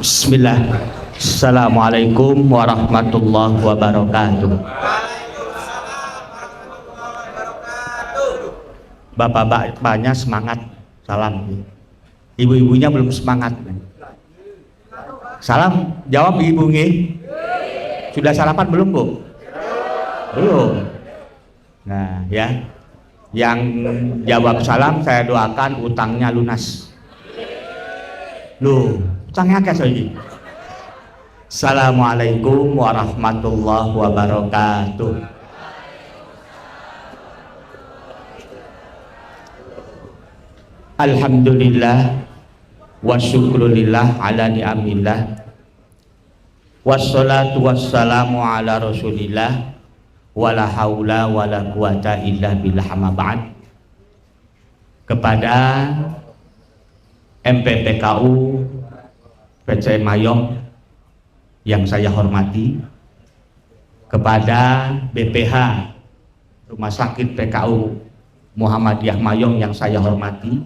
Bismillah. Assalamualaikum warahmatullahi wabarakatuh. Bapak-bapaknya semangat, salam. Ibu-ibunya belum semangat. Salam, jawab ibu nggih. Sudah sarapan belum, Bu? Belum. Nah, ya. Yang jawab salam saya doakan utangnya lunas. Loh, utangnya akeh lagi. Assalamualaikum warahmatullahi wabarakatuh. Alhamdulillah wa syukrulillah ala ni'amillah wassalatu wassalamu ala rasulillah wala haula wala quwata illa billah amma ba'd. Kepada MPPKU PC Mayong yang saya hormati, kepada BPH Rumah Sakit PKU Muhammadiyah Mayong yang saya hormati,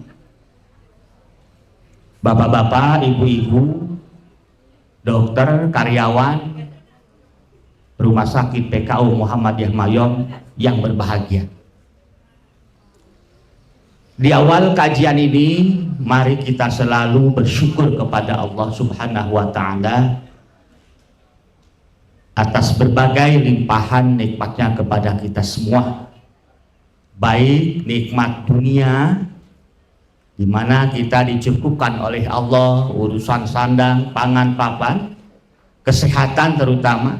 bapak-bapak, ibu-ibu, dokter, karyawan Rumah Sakit PKU Muhammadiyah Mayong yang berbahagia. Di awal kajian ini, mari kita selalu bersyukur kepada Allah Subhanahu wa Ta'ala atas berbagai limpahan nikmatnya kepada kita semua, baik nikmat dunia di mana kita dicukupkan oleh Allah urusan sandang, pangan, papan, kesehatan terutama,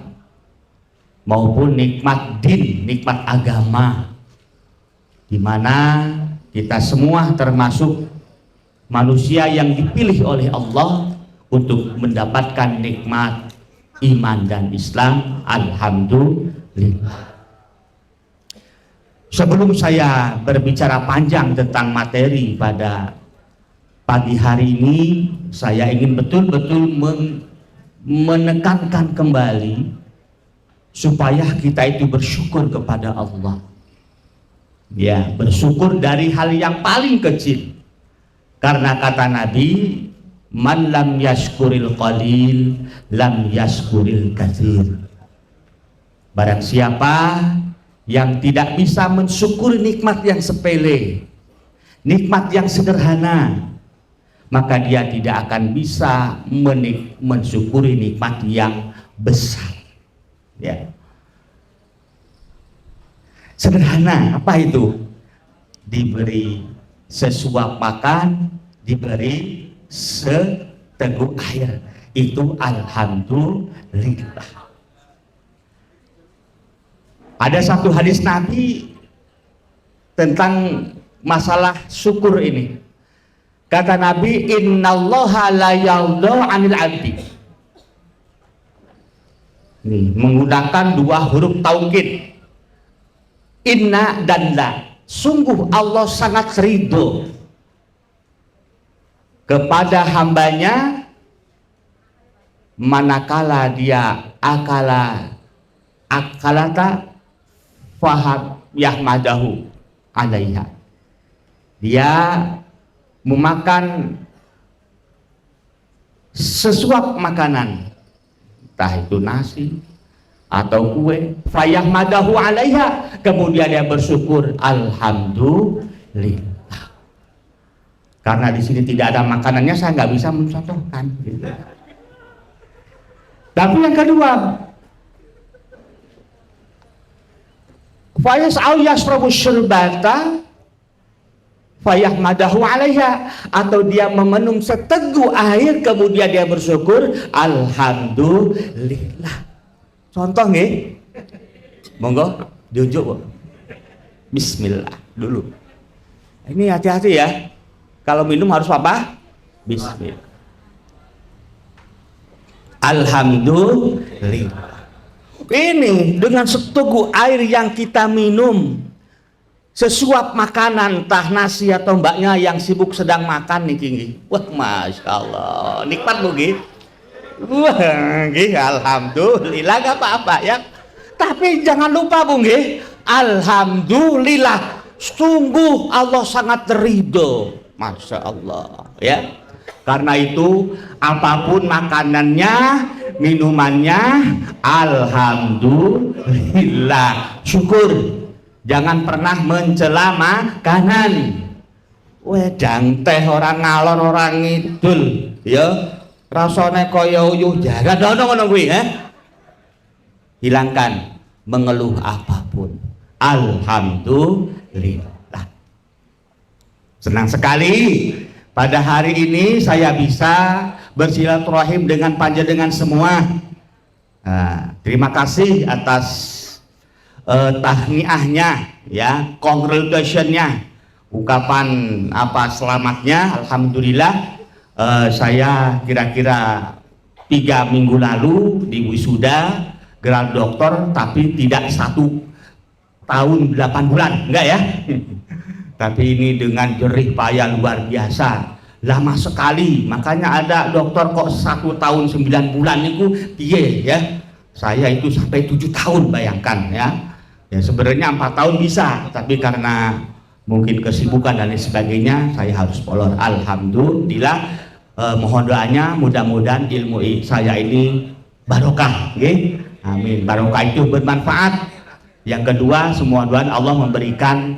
maupun nikmat din, nikmat agama, di mana kita semua termasuk manusia yang dipilih oleh Allah untuk mendapatkan nikmat iman dan Islam. Alhamdulillah. Sebelum saya berbicara panjang tentang materi pada pagi hari ini, saya ingin betul-betul menekankan kembali supaya kita itu bersyukur kepada Allah. Ya, bersyukur dari hal yang paling kecil. Karena kata Nabi, man lam yashkuril qalil lam yashkuril katsir. Barang siapa yang tidak bisa mensyukuri nikmat yang sepele, nikmat yang sederhana, maka dia tidak akan bisa mensyukuri nikmat yang besar. Ya. Sederhana, apa itu? Diberi sesuap makan, diberi seteguk air, itu alhamdulillah. Ada satu hadis Nabi tentang masalah syukur ini. Kata Nabi, innallaha la yarda 'anil 'abdi. Nih, menggunakan dua huruf taukid, inna dan la. Sungguh Allah sangat ridho kepada hambanya manakala dia akalata faham yahmadahu alaiha. Dia memakan sesuap makanan, entah itu nasi atau kue, fayahmadahu alaiha, kemudian dia bersyukur alhamdulillah. Karena di sini tidak ada makanannya, saya nggak bisa mencontohkan. Gitu. Tapi yang kedua, fayas'au yashrabu syurbata fayahmadahu alaiha, atau dia meminum seteguk air kemudian dia bersyukur alhamdulillah. Contoh nih, monggo diunjuk. Bismillah dulu. Ini hati-hati ya, kalau minum harus apa? Bismillah. Alhamdulillah. Ini dengan seteguk air yang kita minum, sesuap makanan, entah nasi atau mbaknya yang sibuk sedang makan nih tinggi. Wah, masya Allah, nikmat mungkin. Wah, alhamdulillah, gak apa-apa ya. Tapi jangan lupa Bung, alhamdulillah, sungguh Allah sangat ridho, masya Allah ya. Karena itu apapun makanannya, minumannya, alhamdulillah, syukur. Jangan pernah mencela makanan. Wedang teh orang ngalor orang ngidul, ya rasane kaya uyuh jagat ngono kuwi, hilangkan mengeluh apapun. Alhamdulillah. Senang sekali pada hari ini saya bisa bersilaturahim dengan panjenengan semua. Terima kasih atas tahniahnya, ya, congratulationnya, ungkapan selamatnya. Alhamdulillah, saya kira-kira 3 minggu lalu di wisuda gelar doktor, tapi tidak 1 tahun 8 bulan, enggak ya. Tapi ini dengan jerih payah luar biasa, lama sekali. Makanya ada dokter kok 1 tahun 9 bulan itu piye ya. Saya itu sampai 7 tahun, bayangkan ya. Ya sebenarnya 4 tahun bisa, tapi karena mungkin kesibukan dan lain sebagainya saya harus molor. Alhamdulillah, mohon doanya mudah-mudahan ilmu saya ini barokah, okay? Amin. Barokah itu bermanfaat. Yang kedua, semua doa Allah memberikan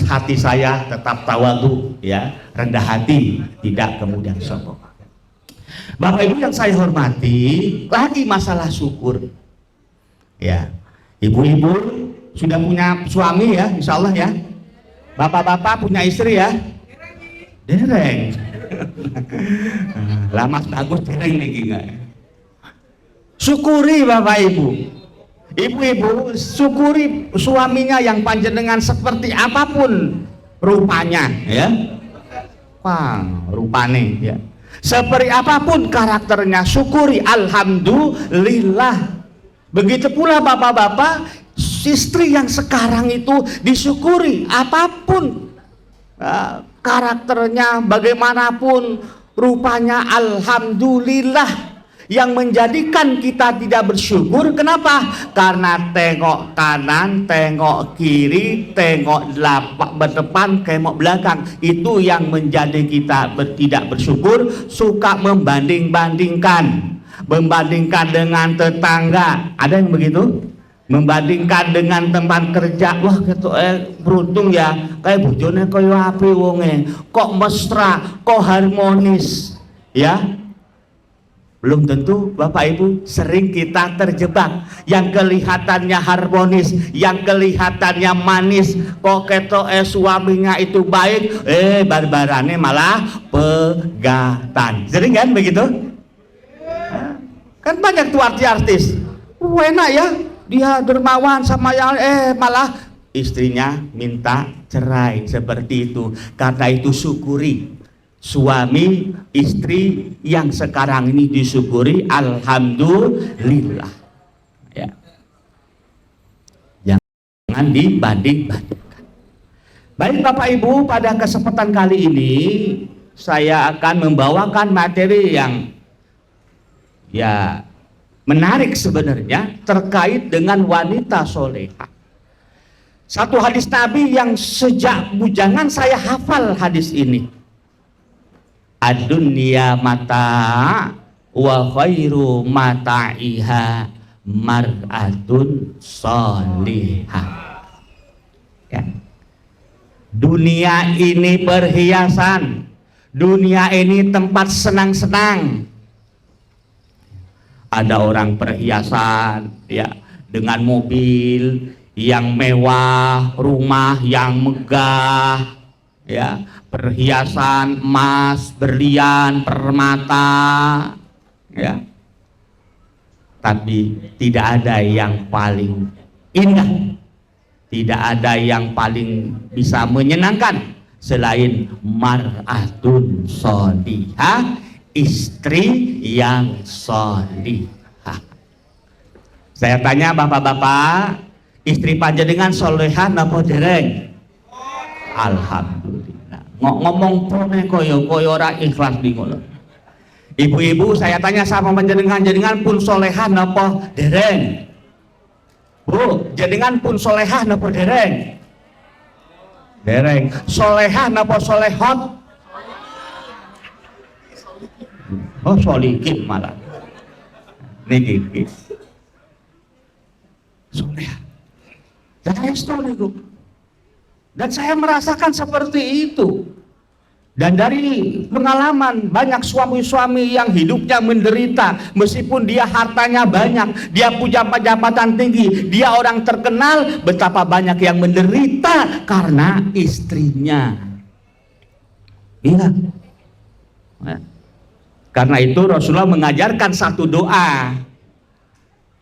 hati saya tetap tawadhu, ya, rendah hati, tidak kemudian sombong. Bapak Ibu yang saya hormati, lagi masalah syukur. Ya, ibu-ibu sudah punya suami ya, insya Allah ya. Bapak-bapak punya istri ya. Dereng. Lama bagus dereng nih. Syukuri Bapak Ibu. Ibu-ibu syukuri suaminya yang panjenengan seperti apapun rupanya, ya. Wah, rupane ya. Seperti apapun karakternya, syukuri, alhamdulillah. Begitu pula bapak-bapak, istri yang sekarang itu disyukuri apapun karakternya, bagaimanapun rupanya, alhamdulillah. Yang menjadikan kita tidak bersyukur, kenapa? Karena tengok kanan, tengok kiri, tengok depan, tengok belakang. Itu yang menjadi kita tidak bersyukur. Suka membanding-bandingkan, membandingkan dengan tetangga. Ada yang begitu? Membandingkan dengan tempat kerja. Wah, beruntung ya, kayak bojone kaya api wonge, kok mesra, kok harmonis, ya. Belum tentu Bapak Ibu, sering kita terjebak. Yang kelihatannya harmonis, yang kelihatannya manis, kok ketok suaminya itu baik, barbarannya malah pegatan. Sering kan begitu? Kan banyak tuh artis-artis, enak ya, dia dermawan sama yang malah istrinya minta cerai. Seperti itu. Karena itu syukuri suami istri yang sekarang ini, disyukuri, alhamdulillah, ya. Jangan dibanding-bandingkan. Baik Bapak Ibu, pada kesempatan kali ini saya akan membawakan materi yang ya menarik sebenarnya, terkait dengan wanita solehah. Satu hadis Nabi yang sejak bujangan saya hafal hadis ini. Ad-dunya mata wa khairu mata'iha mar'atun sholihah. Ya. Dunia ini perhiasan, dunia ini tempat senang-senang. Ada orang perhiasan ya, dengan mobil yang mewah, rumah yang megah, ya, perhiasan emas, berlian, permata, ya. Tapi tidak ada yang paling indah, tidak ada yang paling bisa menyenangkan selain mar'atun sholihah, istri yang sholihah. Saya tanya bapak-bapak, istri panjenengan sholihah napa dereng? Alhamdulillah. Ngomong pone koyo ora ikhlas di ngono. Ibu-ibu saya tanya sama panjenengan pun solehah napa dereng? Bu, jenengan pun solehah napa dereng? Dereng. Solehah napa solehot? Oh, solikin malah. Niki. Soleha. Dan saya merasakan seperti itu. Dan dari pengalaman banyak suami-suami yang hidupnya menderita, meskipun dia hartanya banyak, dia punya jabatan tinggi, dia orang terkenal, betapa banyak yang menderita karena istrinya. Iya. Nah, karena itu Rasulullah mengajarkan satu doa.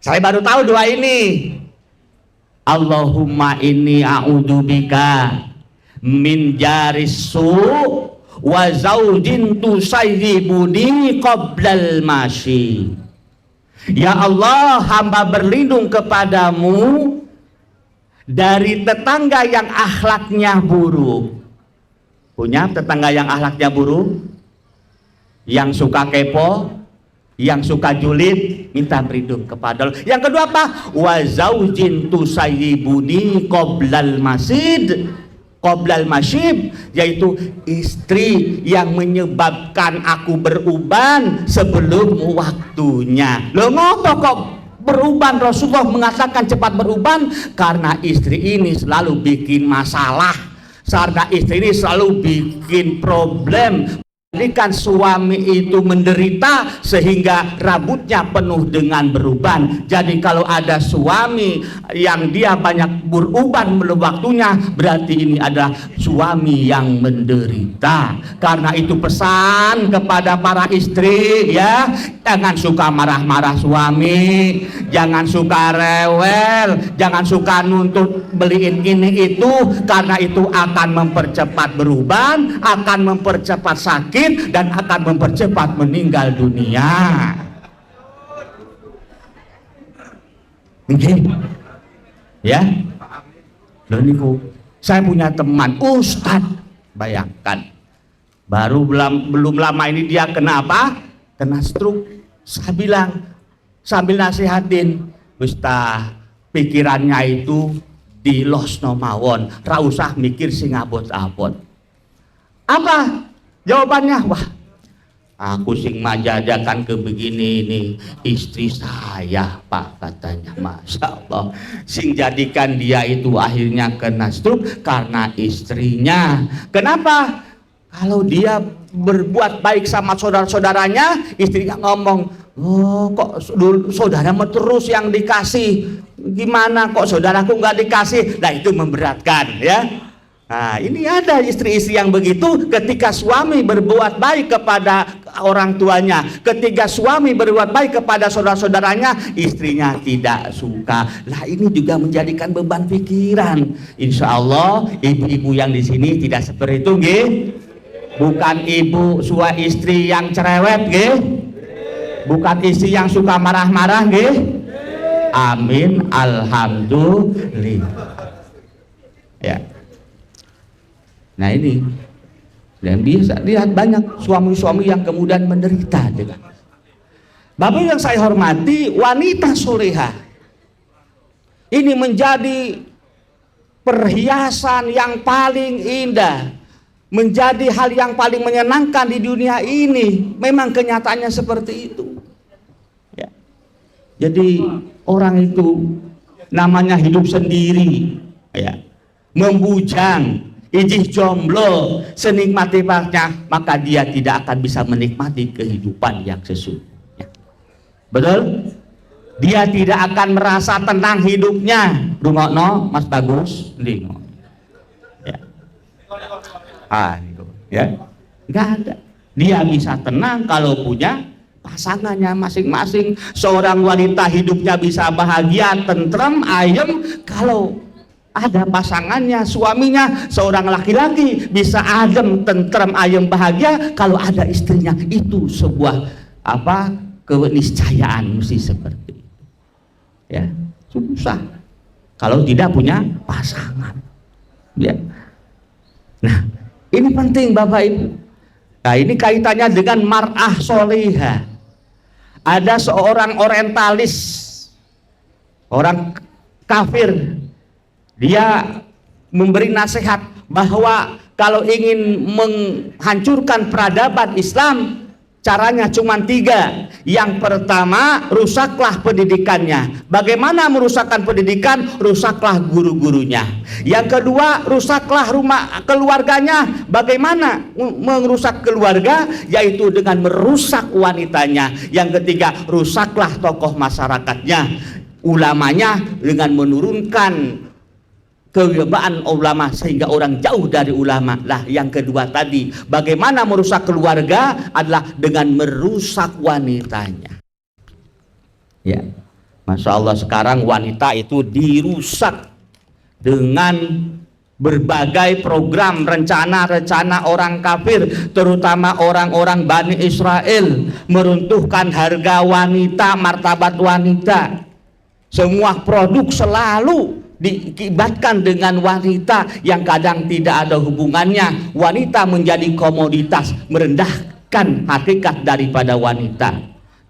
Saya baru tahu doa ini. Allahumma inni a'udzubika min jaris su' wa zaujin tusayyibuni qoblal masyi. Ya Allah, hamba berlindung kepadamu dari tetangga yang akhlaknya buruk. Punya tetangga yang akhlaknya buruk, yang suka kepo, yang suka julid, minta berlindung kepada Allah. Yang kedua apa? Wa zaujin tusayyibuni qoblal masjid, qoblal masyib, yaitu istri yang menyebabkan aku beruban sebelum waktunya. Loh, ngapa kok beruban? Rasulullah mengatakan cepat beruban karena istri ini selalu bikin masalah, karena istri ini selalu bikin problem. Jadikan suami itu menderita sehingga rambutnya penuh dengan beruban. Jadi kalau ada suami yang dia banyak beruban belum waktunya, berarti ini adalah suami yang menderita. Karena itu pesan kepada para istri, ya, jangan suka marah-marah suami, jangan suka rewel, jangan suka nuntut beliin ini itu, karena itu akan mempercepat beruban, akan mempercepat sakit, dan akan mempercepat meninggal dunia. Oke, ya. Loh niku, saya punya teman Ustadz, bayangkan baru belum lama ini dia kena apa? Kena stroke. Saya bilang sambil nasihatin, Ustadz, pikirannya itu di losno mawon, ra usah mikir sing abot-abot. Apa jawabannya? Wah, aku sing majajakan ke begini ini istri saya, Pak, katanya. Masya Allah, sing jadikan dia itu akhirnya kena stroke karena istrinya. Kenapa? Kalau dia berbuat baik sama saudara-saudaranya, istrinya ngomong, oh kok saudaramu terus yang dikasih, gimana kok saudaraku nggak dikasih? Nah, itu memberatkan, ya. Nah, ini ada istri-istri yang begitu. Ketika suami berbuat baik kepada orang tuanya, ketika suami berbuat baik kepada saudara-saudaranya, istrinya tidak suka. Nah, ini juga menjadikan beban pikiran. Insya Allah ibu-ibu yang di sini tidak seperti itu, nggih? Bukan ibu istri yang cerewet, nggih? Bukan istri yang suka marah-marah, nggih? Amin, alhamdulillah. Ya. Nah, ini dan bisa lihat banyak suami-suami yang kemudian menderita juga. Bapak yang saya hormati, wanita soleha ini menjadi perhiasan yang paling indah, menjadi hal yang paling menyenangkan di dunia ini. Memang kenyataannya seperti itu, ya. Jadi orang itu namanya hidup sendiri, ya, membujang, ijih jomblo, senikmati-nikmatnya, maka dia tidak akan bisa menikmati kehidupan yang sesungguhnya. Betul? Dia tidak akan merasa tenang hidupnya. Rungokno, Mas Bagus, lingo. Ya. Ya. Enggak ada. Dia bisa tenang kalau punya pasangannya masing-masing. Seorang wanita hidupnya bisa bahagia, tentrem, ayem kalau ada pasangannya, suaminya. Seorang laki-laki bisa adem, tentrem, ayem, bahagia kalau ada istrinya. Itu sebuah keniscayaan mesti seperti itu, ya. Susah kalau tidak punya pasangan, ya. Nah, ini penting Bapak Ibu. Nah, ini kaitannya dengan mar'ah solihah. Ada seorang orientalis, orang kafir, dia memberi nasihat bahwa kalau ingin menghancurkan peradaban Islam, Caranya cuma 3. Yang pertama, rusaklah pendidikannya. Bagaimana merusakkan pendidikan? Rusaklah guru-gurunya. Yang kedua, rusaklah rumah keluarganya. Bagaimana merusak keluarga? Yaitu dengan merusak wanitanya. Yang ketiga, rusaklah tokoh masyarakatnya, ulamanya, dengan menurunkan kewibawaan ulama sehingga orang jauh dari ulama. Lah, yang kedua tadi, bagaimana merusak keluarga adalah dengan merusak wanitanya. Ya, Masya Allah, sekarang wanita itu dirusak dengan berbagai program rencana-rencana orang kafir, terutama orang-orang Bani Israel, meruntuhkan harga wanita, martabat wanita. Semua produk selalu dikibatkan dengan wanita yang kadang tidak ada hubungannya. Wanita menjadi komoditas, merendahkan hakikat daripada wanita.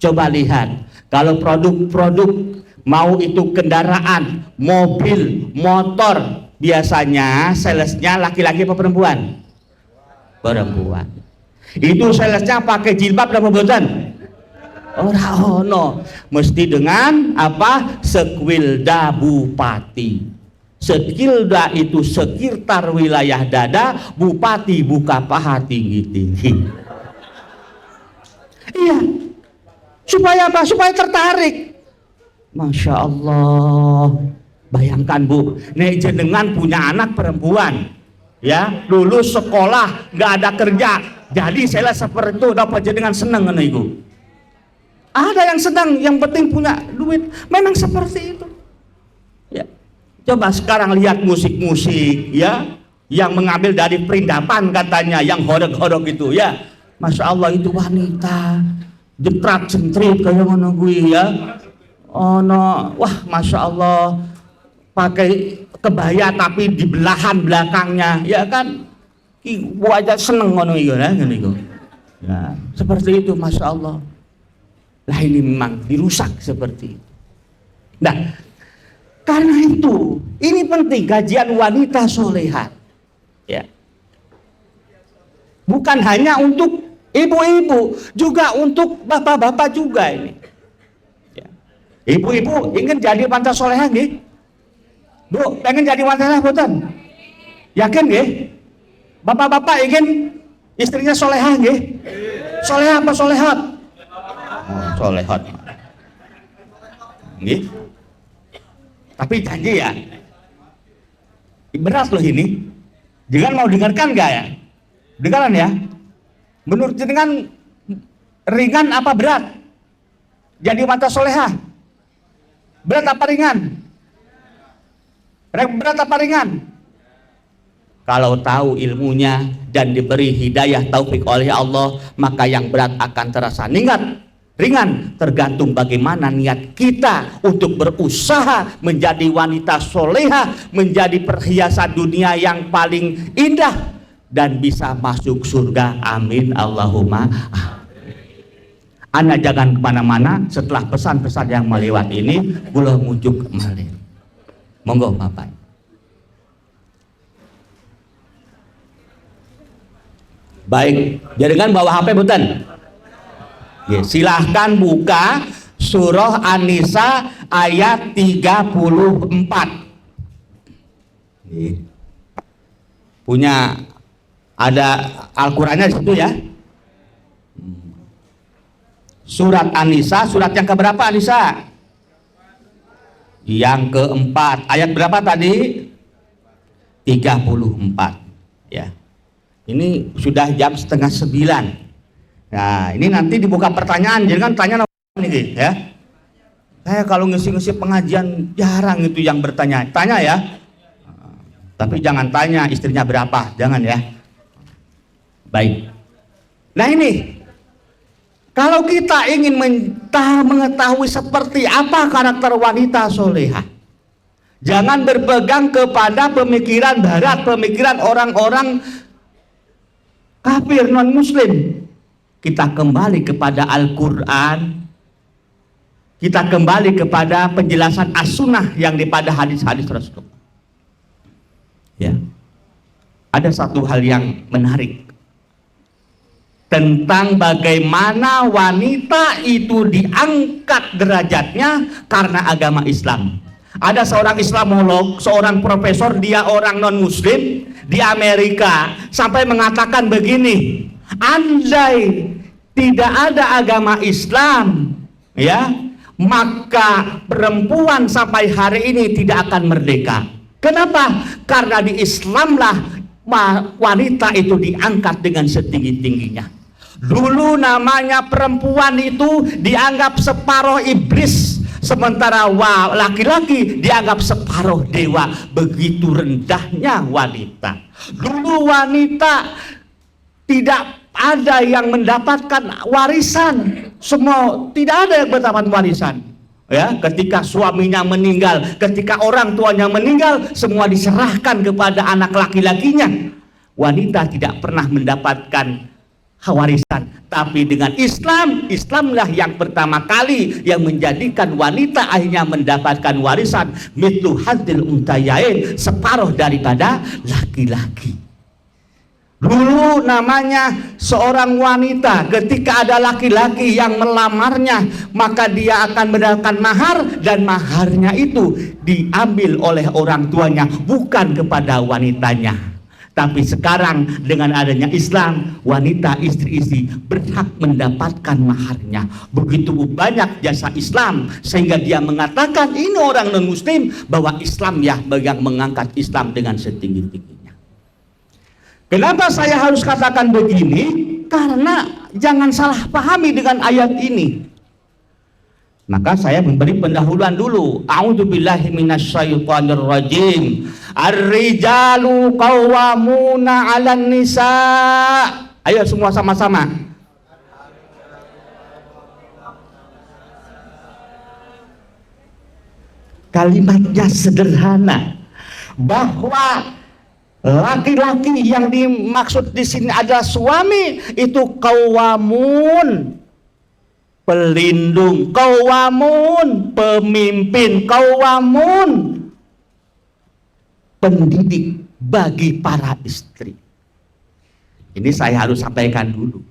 Coba lihat, kalau produk-produk, mau itu kendaraan, mobil, motor, biasanya salesnya laki-laki apa perempuan? Perempuan. Itu salesnya pakai jilbab dan pembotan? Ora ono, mesti dengan apa? Sekwilda bupati. Sekilda itu sekitar wilayah dada, bupati buka paha tinggi-tinggi. Iya, supaya apa? Supaya tertarik. Masya Allah. Bayangkan Bu, nek jenengan punya anak perempuan, ya, lulus sekolah, nggak ada kerja, jadi saya seperti itu, dapat jenengan seneng kan Ibu? Ada yang sedang, yang penting punya duit, memang seperti itu. Ya, coba sekarang lihat musik-musik, ya, yang mengambil dari perindapan katanya, yang horeg-horeg itu, ya, Masya Allah, itu wanita, jetrat-jentrit kayak mana gue, ya, oh no, wah Masya Allah, pakai kebaya tapi di belahan belakangnya, ya kan, wajah seneng ngono iku, ya, seperti itu, Masya Allah. Lah, ini memang dirusak seperti itu. Nah, karena itu ini penting kajian wanita solehah, ya, bukan hanya untuk ibu-ibu, juga untuk bapak-bapak juga ini, ya. Ibu-ibu ingin jadi wanita solehah nggih? Bu, pengen jadi wanita solehah boten? Yakin nggih? Bapak-bapak ingin istrinya solehah nggih? Solehah apa solehat? Oh, solehot. Nggih. Tapi janji ya, berat loh ini. Jangan mau dengarkan nggak ya? Dengarkan ya. Menurut jenengan ringan apa berat? Jadi wanita solehah. Berat apa ringan? Berat apa ringan? Kalau tahu ilmunya dan diberi hidayah taufik oleh Allah, maka yang berat akan terasa ringan, tergantung bagaimana niat kita untuk berusaha menjadi wanita soleha, menjadi perhiasan dunia yang paling indah dan bisa masuk surga. Amin Allahumma. Anda jangan kemana-mana, setelah pesan-pesan yang melewat ini kula mujuk malih. Monggo Bapak. Baik, jaringan bawa HP boten? Ya, silahkan buka surah An-Nisa ayat 34. Ya. Punya ada Al-Qur'annya di situ ya. Surat An-Nisa, surat yang keberapa An-Nisa? Yang keempat. Ayat berapa tadi? 34. Ya. Ini sudah jam 8:30. Nah, ini nanti dibuka pertanyaan, jadi kan tanya nih ya. Saya kalau ngisi-ngisi pengajian jarang itu yang bertanya. Tanya ya. Tapi jangan tanya istrinya berapa, jangan ya. Baik. Nah, ini kalau kita ingin mengetahui seperti apa karakter wanita solehah, jangan berpegang kepada pemikiran barat, pemikiran orang-orang kafir non-muslim. Kita kembali kepada Al-Quran, kita kembali kepada penjelasan as-sunnah yang daripada hadis-hadis Rasulullah. Ya, ada satu hal yang menarik. tentang bagaimana wanita itu diangkat derajatnya karena agama Islam. Ada seorang Islamolog, seorang profesor, dia orang non-muslim di Amerika, sampai mengatakan begini, andai tidak ada agama Islam, ya, maka perempuan sampai hari ini tidak akan merdeka. Kenapa? Karena di Islamlah wanita itu diangkat dengan setinggi-tingginya. Dulu namanya perempuan itu dianggap separuh iblis, sementara laki-laki dianggap separuh dewa. Begitu rendahnya wanita. Dulu wanita tidak ada yang mendapatkan warisan, semua tidak ada yang mendapat warisan. Ya, ketika suaminya meninggal, ketika orang tuanya meninggal, semua diserahkan kepada anak laki-lakinya. Wanita tidak pernah mendapatkan warisan. Tapi dengan Islam, Islamlah yang pertama kali yang menjadikan wanita akhirnya mendapatkan warisan mithlu hadzil untayain, separuh daripada laki-laki. Dulu namanya seorang wanita, ketika ada laki-laki yang melamarnya, maka dia akan mendapatkan mahar, dan maharnya itu diambil oleh orang tuanya, bukan kepada wanitanya. Tapi sekarang dengan adanya Islam, wanita istri-istri berhak mendapatkan maharnya. Begitu banyak jasa Islam sehingga dia mengatakan ini orang non-muslim bahwa Islam ya yang mengangkat Islam dengan setinggi-tingginya. Kenapa saya harus katakan begini? Karena jangan salah pahami dengan ayat ini. Maka saya memberi pendahuluan dulu. A'udzubillahi minasyaitonir rajim. Ar-rijalu qawwamuna 'alan nisa. Ayo semua sama-sama. Kalimatnya sederhana, bahwa laki-laki yang dimaksud di sini adalah suami, itu qawwamun, pelindung, qawwamun, pemimpin, qawwamun, pendidik bagi para istri. Ini saya harus sampaikan dulu,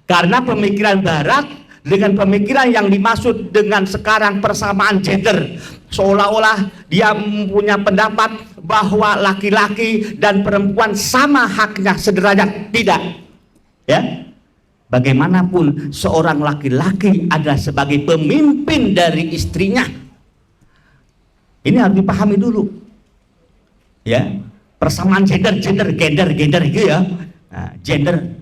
karena pemikiran Barat dengan pemikiran yang dimaksud dengan sekarang persamaan gender, seolah-olah dia punya pendapat bahwa laki-laki dan perempuan sama haknya, sederajat. Tidak, ya. Bagaimanapun seorang laki-laki adalah sebagai pemimpin dari istrinya. Ini harus dipahami dulu, ya. Persamaan gender gitu ya. Nah, gender.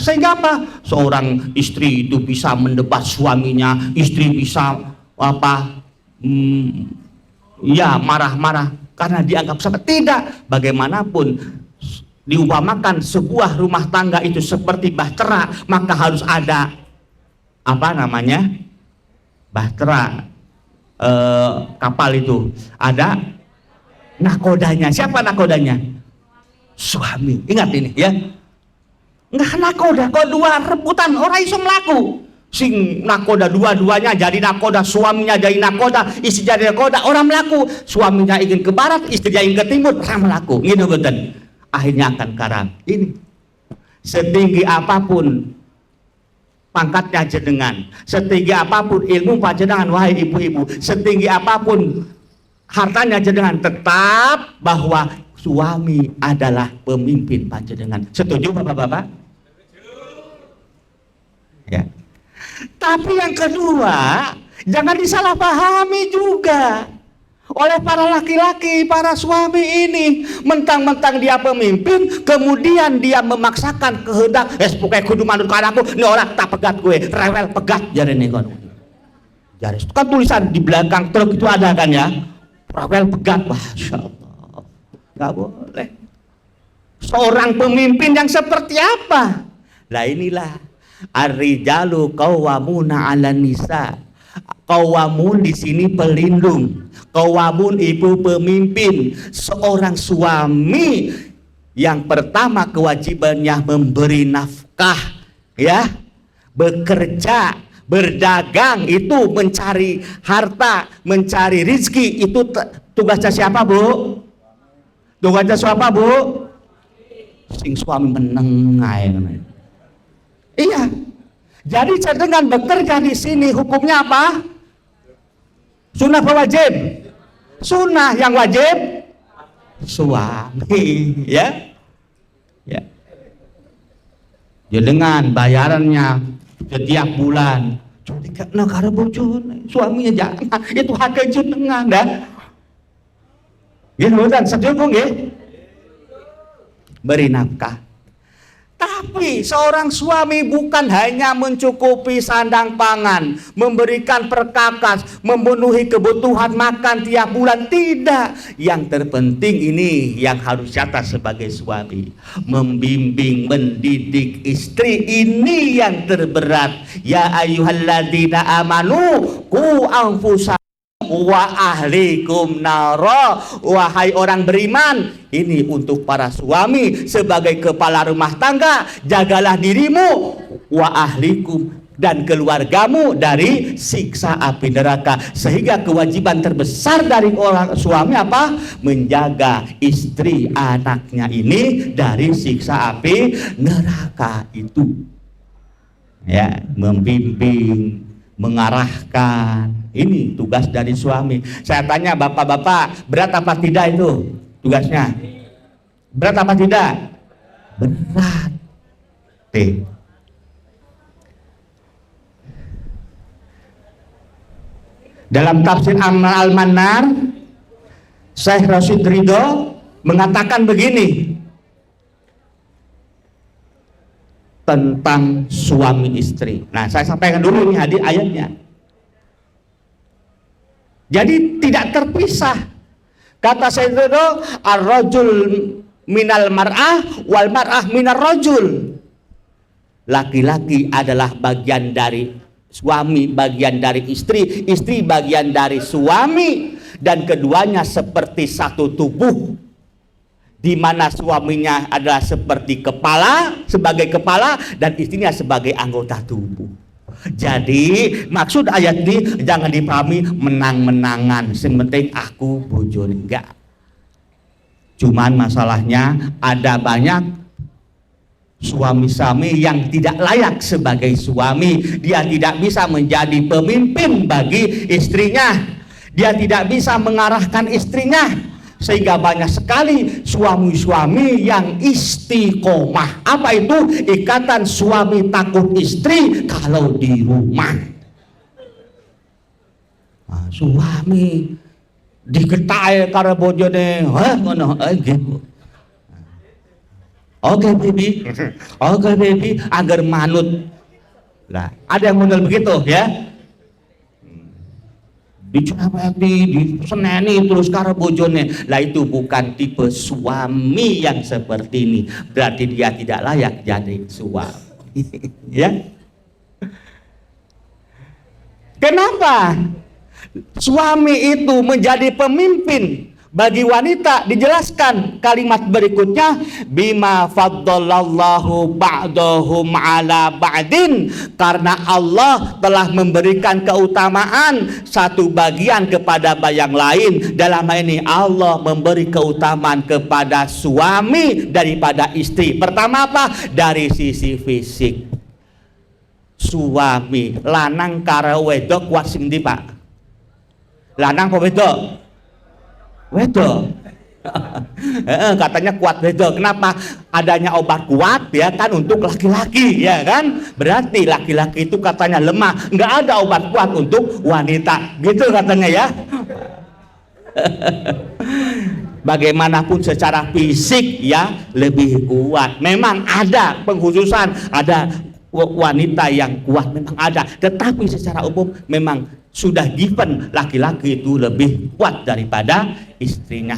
Sehingga apa? Seorang istri itu bisa mendebat suaminya, istri bisa ya marah-marah karena dianggap sama. Tidak. Bagaimanapun diumpamakan sebuah rumah tangga itu seperti bahtera, maka harus ada bahtera, kapal itu ada nakodanya. Siapa nakodanya? Suami. Ingat ini ya. Nggak nakoda, kok dua rebutan orang iso melaku. Sing nakoda dua-duanya jadi nakoda, suaminya jadi nakoda, istri jadi nakoda, orang melaku. Suaminya ingin ke barat, istrinya ingin ke timur, orang melaku. Gitu betul. Akhirnya akan karam. Ini setinggi apapun pangkatnya jenengan, setinggi apapun ilmu panjenengan, wahai ibu-ibu, setinggi apapun hartanya jenengan, tetap bahwa suami adalah pemimpin panjenengan. Setuju bapak-bapak? Ya. Tapi yang kedua, jangan disalahpahami juga oleh para laki-laki, para suami ini. Mentang-mentang dia pemimpin, kemudian dia memaksakan kehendak, pokoknya kudu manut ke anakku, ini orang tak pegat gue, rewel pegat, jari nih kan. Jari, kan tulisan di belakang truk itu ada kan ya, rewel pegat, Masya Allah, gak boleh. Seorang pemimpin yang seperti apa? Nah inilah ar-rijalu qawwamuna 'alan nisa. Qawwamun di sini pelindung, qawwamun ibu pemimpin. Seorang suami yang pertama kewajibannya memberi nafkah, ya, bekerja, berdagang, itu mencari harta, mencari rizki. Itu tugasnya siapa, Bu? Tugasnya siapa, Bu? sing suami meneng ae. Iya. Jadi dengan bekerja di sini hukumnya apa? Sunnah apa wajib? Sunnah. Yang wajib suami, ya. Ya. Ya dengan bayarannya setiap bulan. Jadi karena karo bojone, suaminya jangan itu hak jenengan dah. Nggih mboten setuju nggih? Beri nafkah. Tapi seorang suami bukan hanya mencukupi sandang pangan, memberikan perkakas, memenuhi kebutuhan makan tiap bulan, tidak. Yang terpenting ini yang harus catat sebagai suami, membimbing, mendidik istri, ini yang terberat. Ya ayyuhalladzina amanu qu anfusakum wa ahlikum nara. Wahai orang beriman, ini untuk para suami sebagai kepala rumah tangga, jagalah dirimu wa ahlikum dan keluargamu dari siksa api neraka. Sehingga kewajiban terbesar dari orang suami apa? Menjaga istri anaknya ini dari siksa api neraka itu. Ya, membimbing, mengarahkan, ini tugas dari suami. Saya tanya bapak-bapak, berat apa tidak itu tugasnya? Berat apa tidak? Berat. Dalam tafsir Al-Manar, Syekh Rasyid Ridho mengatakan begini tentang suami istri. Nah, saya sampaikan dulu ini hadis ayatnya. Jadi tidak terpisah. Kata Syekh Ridho, ar-rajul minal mar'ah wal mar'ah minar rajul. Laki-laki adalah bagian dari suami, bagian dari istri, istri bagian dari suami, dan keduanya seperti satu tubuh, di mana suaminya adalah seperti kepala, sebagai kepala, dan istrinya sebagai anggota tubuh. Jadi maksud ayat ini jangan dipahami menang-menangan, sementing aku bojone, enggak. Cuman masalahnya ada banyak suami-suami yang tidak layak sebagai suami. Dia tidak bisa menjadi pemimpin bagi istrinya, dia tidak bisa mengarahkan istrinya, sehingga banyak sekali suami-suami yang istiqomah. Apa itu? Ikatan suami takut istri kalau di rumah. Nah, suami diketai karo bojone, ngono gitu. Oke baby, oke baby, agar manut. Lah, ada yang model begitu ya. Diseneni terus karo bojone. Lah itu bukan tipe suami yang seperti ini. Berarti dia tidak layak jadi suami. Ya. Kenapa suami itu menjadi pemimpin bagi wanita? Dijelaskan kalimat berikutnya, bima faddalallahu ba'dahum ala ba'din, karena Allah telah memberikan keutamaan satu bagian kepada yang lain. Dalam hal ini Allah memberi keutamaan kepada suami daripada istri. Pertama apa? Dari sisi fisik. Suami lanang karo wedok kuat sing ndi, Pak? Lanang apa wedok? Wedok. Katanya kuat wedok. Kenapa? Adanya obat kuat ya kan untuk laki-laki, ya kan? Berarti laki-laki itu katanya lemah. Nggak ada obat kuat untuk wanita, gitu katanya ya. Bagaimanapun secara fisik ya lebih kuat. Memang ada pengkhususan, ada wanita yang kuat, memang ada. Tetapi secara umum memang sudah given laki-laki itu lebih kuat daripada istrinya.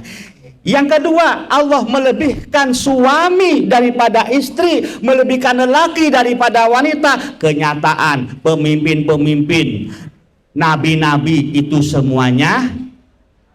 Yang kedua, Allah melebihkan suami daripada istri, melebihkan lelaki daripada wanita. Kenyataan pemimpin-pemimpin, nabi-nabi itu semuanya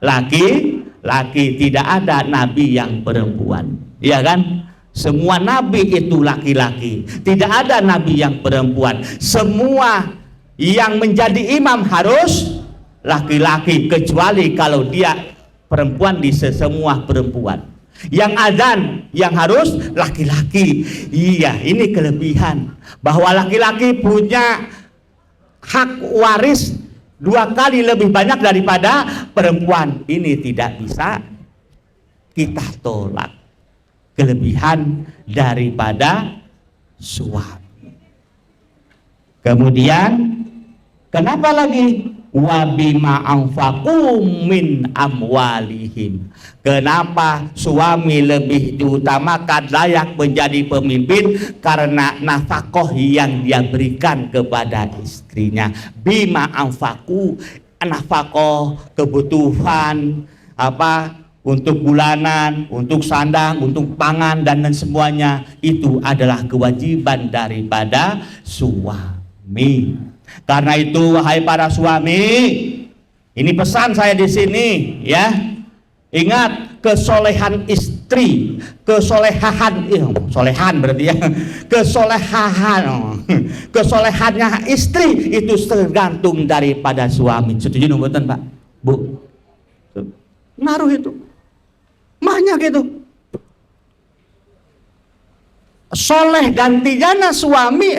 laki-laki, tidak ada nabi yang perempuan, ya kan? Semua nabi itu laki-laki, tidak ada nabi yang perempuan. Semua yang menjadi imam harus laki-laki, kecuali kalau dia perempuan, di semua perempuan. Yang azan yang harus laki-laki. Iya, ini kelebihan bahwa laki-laki punya hak waris 2 kali lebih banyak daripada perempuan. Ini tidak bisa kita tolak. Kelebihan daripada suami. Kemudian kenapa lagi? Wa bima anfaqu min amwalihim. Kenapa suami lebih diutamakan layak menjadi pemimpin? Karena nafkah yang dia berikan kepada istrinya. Bima anfaqu, nafkah kebutuhan untuk bulanan, untuk sandang, untuk pangan dan semuanya itu adalah kewajiban daripada suami. Karena itu wahai para suami, ini pesan saya di sini ya. Ingat kesolehan istri, solehan berarti ya. Kesolehannya istri itu tergantung daripada suami. Setuju mboten, Pak? Bu? Ngaruh itu. Banyak itu. Soleh dan tidaknya suami,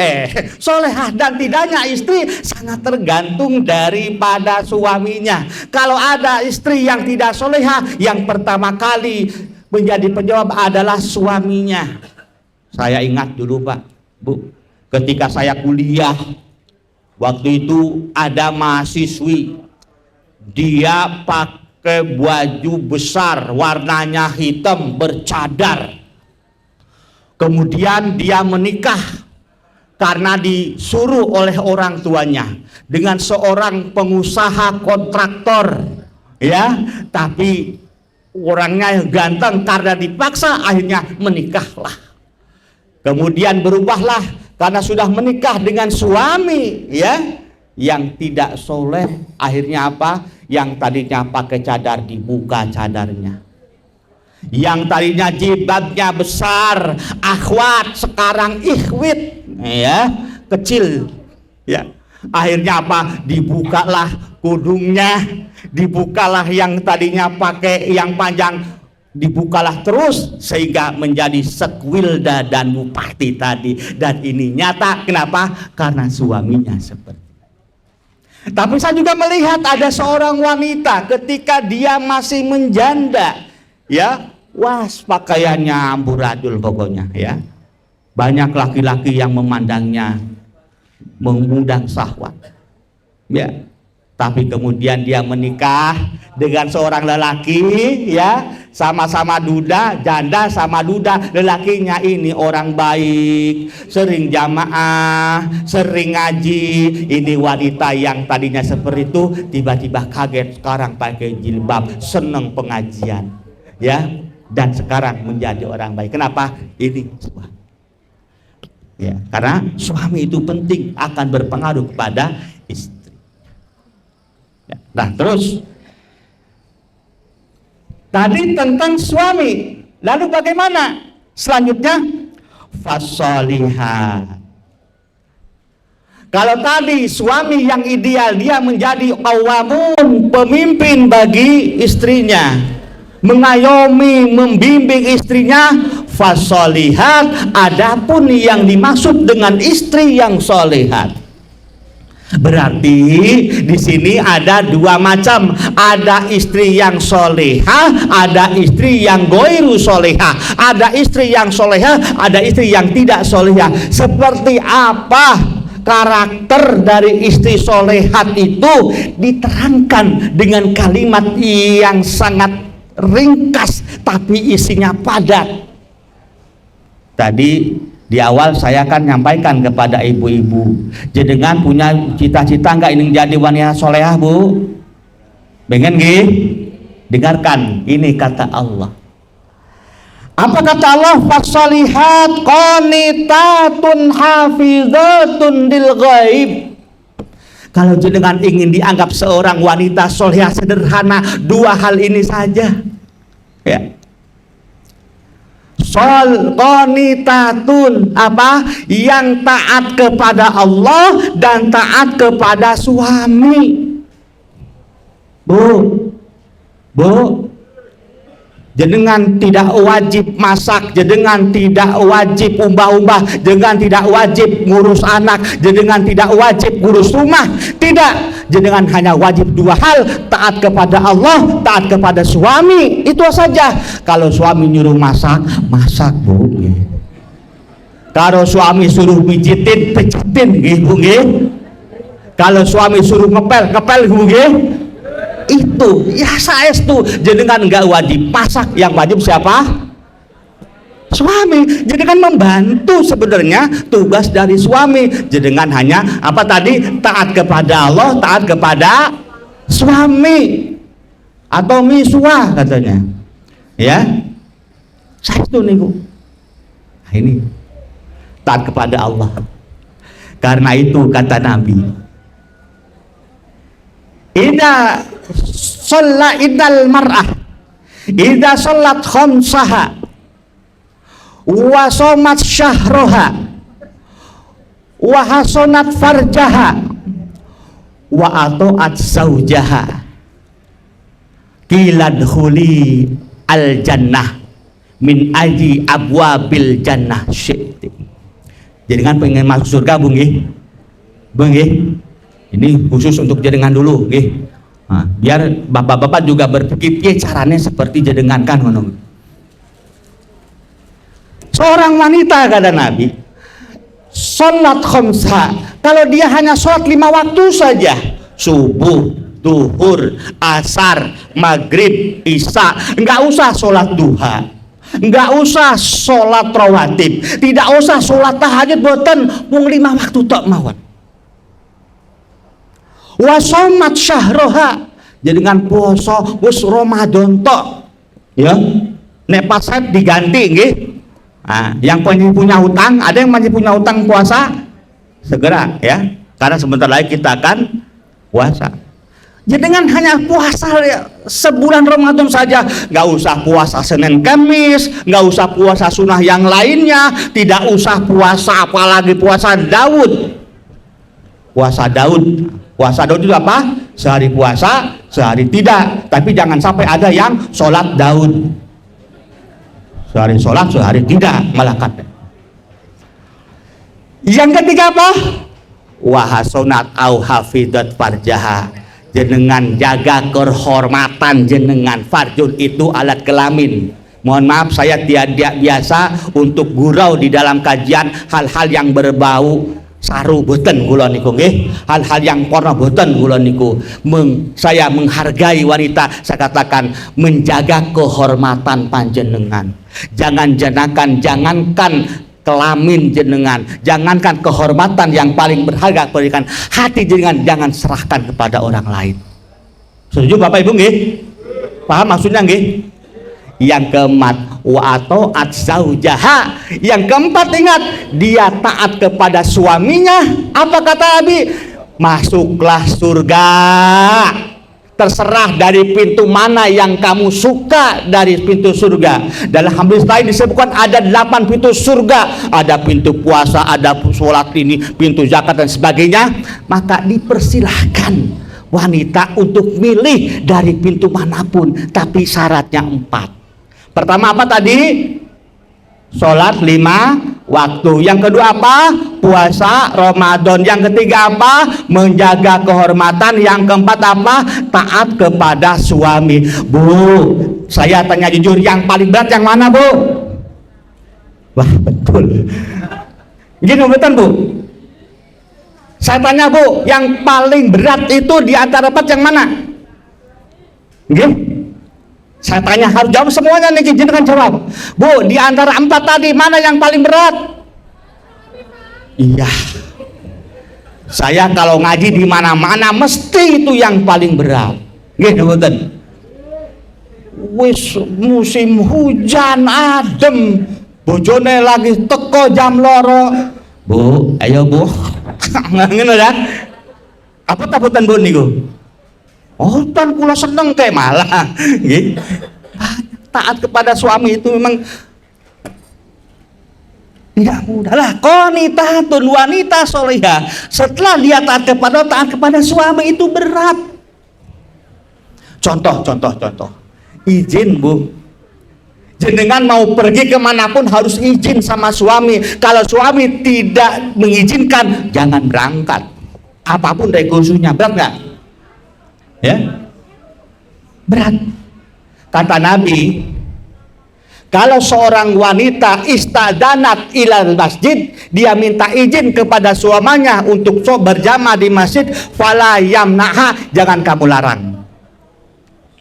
solehah dan tidaknya istri sangat tergantung daripada suaminya. Kalau ada istri yang tidak solehah, yang pertama kali menjadi penjawab adalah suaminya. Saya ingat dulu Pak, Bu, ketika saya kuliah, waktu itu ada mahasiswi, dia pakai baju besar, warnanya hitam, bercadar. Kemudian dia menikah karena disuruh oleh orang tuanya dengan seorang pengusaha kontraktor, ya, tapi orangnya ganteng, karena dipaksa akhirnya menikahlah. Kemudian berubahlah karena sudah menikah dengan suami, ya, yang tidak soleh. Akhirnya apa? Yang tadinya pakai cadar dibuka cadarnya. Yang tadinya jilbabnya besar, akhwat, sekarang ikhwit, ya, kecil, ya. Akhirnya apa? Dibukalah kudungnya, dibukalah yang tadinya pakai yang panjang, dibukalah terus sehingga menjadi Sekwilda dan bupati tadi. Dan ini nyata, kenapa? Karena suaminya seperti. Tapi saya juga melihat ada seorang wanita ketika dia masih menjanda, ya. Wah, pakaiannya amburadul pokoknya, ya. Banyak laki-laki yang memandangnya mengundang syahwat, ya. Tapi kemudian dia menikah dengan seorang lelaki, ya, sama-sama duda, janda sama duda. Lelakinya ini orang baik, sering jamaah, sering ngaji. Ini wanita yang tadinya seperti itu tiba-tiba kaget, sekarang pakai jilbab, seneng pengajian, ya. Dan sekarang menjadi orang baik. Kenapa? Ini suami. Ya, karena suami itu penting, akan berpengaruh kepada istri. Ya, nah, terus tadi tentang suami. Lalu bagaimana? Selanjutnya fasolihat. Kalau tadi suami yang ideal, dia menjadi qawamun, pemimpin bagi istrinya, mengayomi, membimbing istrinya, fasolihat. Adapun yang dimaksud dengan istri yang solihat, berarti di sini ada 2 macam. Ada istri yang solehah, ada istri yang goiru solehah. Ada istri yang solehah, ada istri yang tidak solehah. Seperti apa karakter dari istri solehat itu diterangkan dengan kalimat yang sangat ringkas tapi isinya padat. Tadi di awal saya akan nyampaikan kepada ibu-ibu, jenengan punya cita-cita nggak ingin jadi wanita solehah, Bu? Pengen nggih? Dengarkan, ini kata Allah. Apa kata Allah? Fasolihat qanitatun hafizatun lil ghaib. Kalau jenengan ingin dianggap seorang wanita solehah sederhana, 2 hal ini saja, ya. Qanitatun, apa? Yang taat kepada Allah dan taat kepada suami. Bu, jenengan tidak wajib masak, jenengan tidak wajib umbah-umbah, jenengan tidak wajib ngurus anak, jenengan tidak wajib ngurus rumah, tidak, jenengan hanya wajib dua hal, taat kepada Allah, taat kepada suami, itu saja. Kalau suami nyuruh masak, masak Bu. Kalau suami suruh pijitin, pijitin Bu. Kalau suami suruh ngepel, ngepel Bu. Itu ya saestu, jenengan nggak wajib masak, yang wajib siapa? Suami. Jenengan membantu sebenarnya tugas dari suami, jenengan hanya apa tadi, taat kepada Allah, taat kepada suami, atau miswah katanya ya, saestu niku. Nah, ini taat kepada Allah. Karena itu kata Nabi, Idza shalla idal mar'ah idza shallat khamsaha wa shamat syahraha wa hasanat farjaha wa ata'at zaujaha qila dkhuli al jannah min aji abwabil jannah syi'ti. Jadi kan pengen masuk surga Bu nggih? Bu nggih? Ini khusus untuk jenengan dulu, nah, biar bapak-bapak juga berpikir caranya seperti jenengan kan ngono. Seorang wanita kata Nabi, sholat khamsa, kalau dia hanya sholat 5 waktu saja, subuh, duhur, asar, maghrib, isya, nggak usah sholat duha, nggak usah sholat rawatib, tidak usah sholat tahajud, boten, mung 5 waktu tok mawon. Wasomat syahroha, jadi dengan puasa wis Ramadan tok ya, nek pas diganti nggih. Nah, yang punya utang, ada yang masih punya utang puasa, segera ya, karena sebentar lagi kita akan puasa. Jadi dengan hanya puasa ya, sebulan Ramadan saja, nggak usah puasa Senin Kamis, nggak usah puasa sunnah yang lainnya, tidak usah puasa apalagi puasa Daud. Puasa Daud itu apa? Sehari puasa, sehari tidak. Tapi jangan sampai ada yang sholat Daud, sehari sholat, sehari tidak, malah kata. Yang ketiga apa? Wahasonat au hafidat farjaha, jenengan jaga kehormatan jenengan. Farjun itu alat kelamin. Mohon maaf, saya tidak biasa untuk gurau di dalam kajian hal-hal yang berbau saru, boten kula niku nggih, hal-hal yang porno boten kula niku. Saya menghargai wanita, saya katakan menjaga kehormatan panjenengan. Jangankan kelamin jenengan, jangankan kehormatan yang paling berharga, berikan hati jenengan, jangan serahkan kepada orang lain. Setuju Bapak Ibu nggih? Paham maksudnya nggih? Yang keempat, wa ta'at zaujaha. Yang keempat, ingat, dia taat kepada suaminya. Apa kata Nabi? Masuklah surga. Terserah dari pintu mana yang kamu suka dari pintu surga. Dalam hadis lain disebutkan ada 8 pintu surga. Ada pintu puasa, ada sholat ini, pintu zakat dan sebagainya. Maka dipersilahkan wanita untuk milih dari pintu manapun, tapi syaratnya 4. Pertama apa tadi? Sholat 5 waktu. Yang kedua apa? Puasa Ramadan. Yang ketiga apa? Menjaga kehormatan. Yang keempat apa? Taat kepada suami. Bu, saya tanya jujur, yang paling berat yang mana Bu? Wah betul. Gini betul Bu. Saya tanya Bu, yang paling berat itu di antara 4 yang mana? Gini. Saya tanya, harus jawab semuanya nih, jenengan jawab. Bu, di antara 4 tadi mana yang paling berat? Iya. Saya kalau ngaji di mana-mana mesti itu yang paling berat. Nggih, mboten. Wis musim hujan adem, bojone lagi teko jam loro. Bu, ayo Bu. Ngono ya. Apa takutan Bu niku? Oh, tan kula seneng kayak malah, gitu. Taat kepada suami itu memang tidak mudah lah. Qanitatun wanita solihah, setelah dia taat kepada suami itu berat. Contoh. Izin Bu, Jenengan mau pergi kemanapun harus izin sama suami. Kalau suami tidak mengizinkan, jangan berangkat. Apapun resikonya, berat nggak? Ya, berat. Kata Nabi, kalau seorang wanita istadanat ilal masjid, dia minta izin kepada suaminya untuk berjamaah di masjid, fala yamnaha, jangan kamu larang.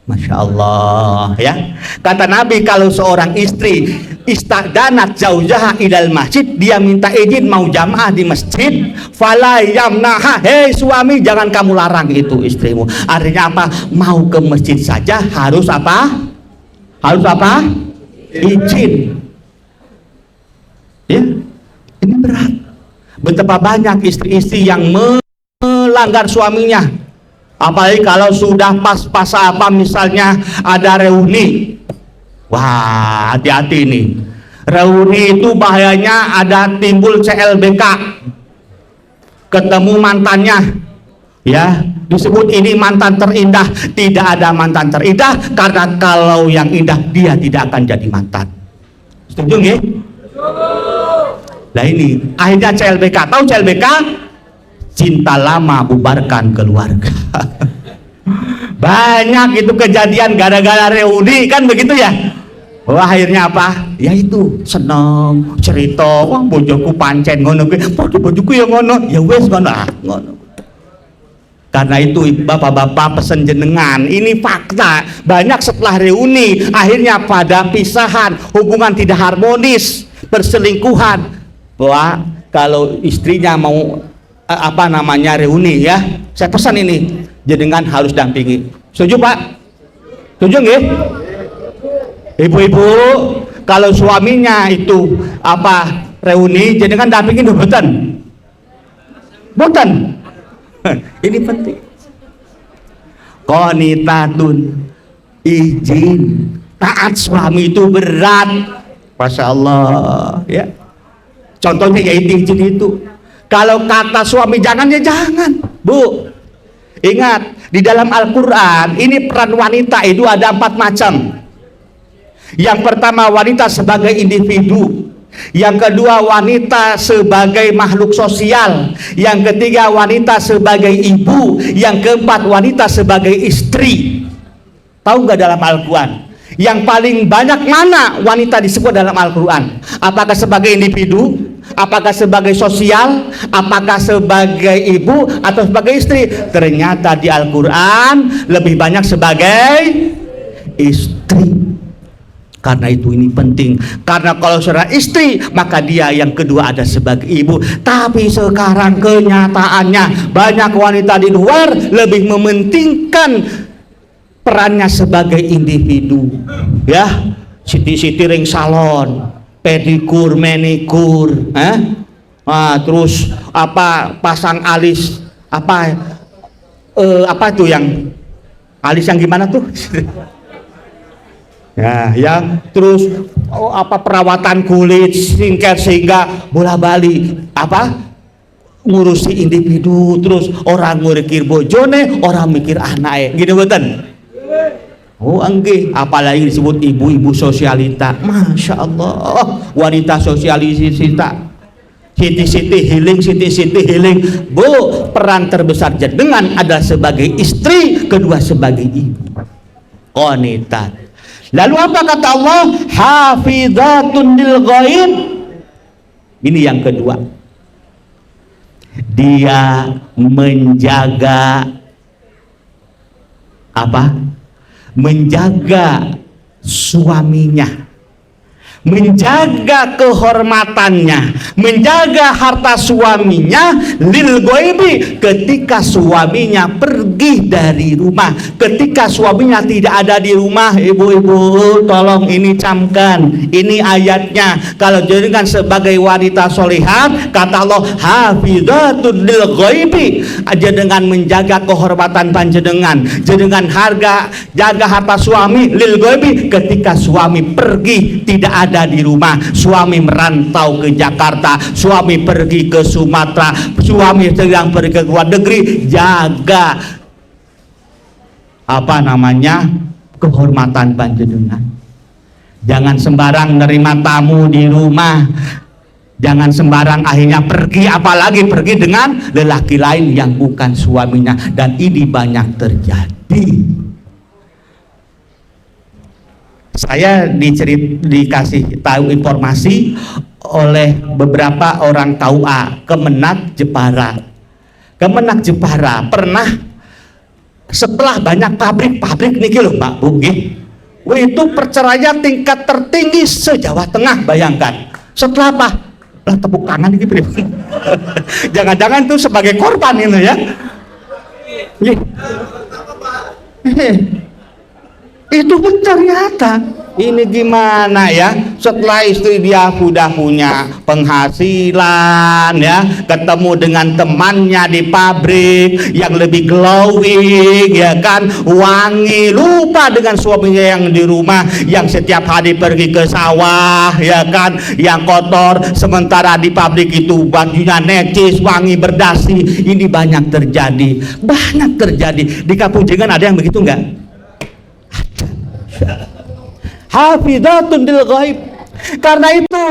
Masya Allah, ya. Kata Nabi, kalau seorang istri istadanat zaujaha ilal masjid, dia minta izin mau jamaah di masjid, fala yamnaha, hei suami, jangan kamu larang itu istrimu. Artinya apa? Mau ke masjid saja harus apa? Harus apa? Izin. Ya, ini berat. Betapa banyak istri-istri yang melanggar suaminya. Apalagi kalau sudah pas apa, misalnya ada reuni. Wah, hati-hati nih. Reuni itu bahayanya ada timbul CLBK. Ketemu mantannya. Ya, disebut ini mantan terindah. Tidak ada mantan terindah, karena kalau yang indah dia tidak akan jadi mantan. Setuju nggih? Nah ini akhirnya CLBK. Tahu CLBK? Cinta lama bubarkan keluarga. Banyak itu kejadian gara-gara reuni, kan begitu ya. Wah, akhirnya apa? Ya itu seneng cerita, wah bojoku pancen ngono kuwi, bojoku ya ngono, ya wis ngono ngono. Karena itu bapak-bapak pesen jenengan, ini fakta. Banyak setelah reuni akhirnya pada pisahan, hubungan tidak harmonis, perselingkuhan. Bahwa kalau istrinya mau apa namanya reuni, ya saya pesan ini jenengan harus dampingi. Setuju Pak? Setuju nggih? Ibu-ibu, kalau suaminya itu apa reuni, jenengan dampingi mboten? Mboten. Ini penting. Qanitatun, izin taat suami itu berat. Masya Allah, ya. Contohnya ya izin itu. Kalau kata suami jangan, ya jangan, Bu. Ingat, di dalam Al-Quran ini peran wanita itu ada 4 macam. Yang pertama, wanita sebagai individu. Yang kedua, wanita sebagai makhluk sosial. Yang ketiga, wanita sebagai ibu. Yang keempat, wanita sebagai istri. Tahu nggak dalam Al-Quran yang paling banyak mana wanita disebut dalam Al-Quran? Apakah sebagai individu, apakah sebagai sosial, apakah sebagai ibu, atau sebagai istri? Ternyata di Al-Quran lebih banyak sebagai istri. Karena itu ini penting, karena kalau seorang istri maka dia yang kedua ada sebagai ibu. Tapi sekarang kenyataannya banyak wanita di luar lebih mementingkan perannya sebagai individu, ya. Siti-siti ring salon, pedikur, manikur, terus apa pasang alis, apa itu yang alis yang gimana tuh? Ya, terus apa perawatan kulit, skincare, sehingga bola-balik apa ngurusi individu, terus orang mikir bojone, orang mikir anaknya, gitu betul. Oh enggak, apalagi disebut ibu-ibu sosialita. Masya Allah, wanita sosialisita, siti-siti healing. Bu, peran terbesar jenengan adalah sebagai istri, kedua sebagai ibu. Qanitat. Lalu apa kata Allah? Hafizatun lil ghaib. Ini yang kedua. Dia menjaga apa? Menjaga suaminya, menjaga kehormatannya, menjaga harta suaminya lil ghaibi, ketika suaminya pergi dari rumah, ketika suaminya tidak ada di rumah. Ibu-ibu tolong ini camkan, ini ayatnya. Kalau jenengan sebagai wanita solihah, kata Allah hafizatun lil ghaibi, dengan menjaga kehormatan panjenengan, jenengan jaga harta suami lil ghaibi, ketika suami pergi tidak ada di rumah, suami merantau ke Jakarta, suami pergi ke Sumatera, suami sedang pergi ke luar negeri, jaga apa namanya kehormatan panjenengan. Jangan sembarang nerima tamu di rumah, jangan sembarang akhirnya pergi, apalagi pergi dengan lelaki lain yang bukan suaminya, dan ini banyak terjadi. Saya dikasih tahu informasi oleh beberapa orang KUA Kemenak Jepara. Kemenak Jepara pernah setelah banyak pabrik niki loh Pak Bu, itu perceraian tingkat tertinggi se-Jawa Tengah, bayangkan. Setelah apa? Lah tepuk tangan ini jangan-jangan tuh sebagai korban itu ya. Itu pun ternyata ini gimana ya, setelah istri dia sudah punya penghasilan ya, ketemu dengan temannya di pabrik yang lebih glowing ya kan, wangi, lupa dengan suaminya yang di rumah, yang setiap hari pergi ke sawah ya kan, yang kotor, sementara di pabrik itu bajunya necis, wangi, berdasi. Ini banyak terjadi di Kampung Jengan. Ada yang begitu enggak? Hafizatun lil ghaib. Karena itu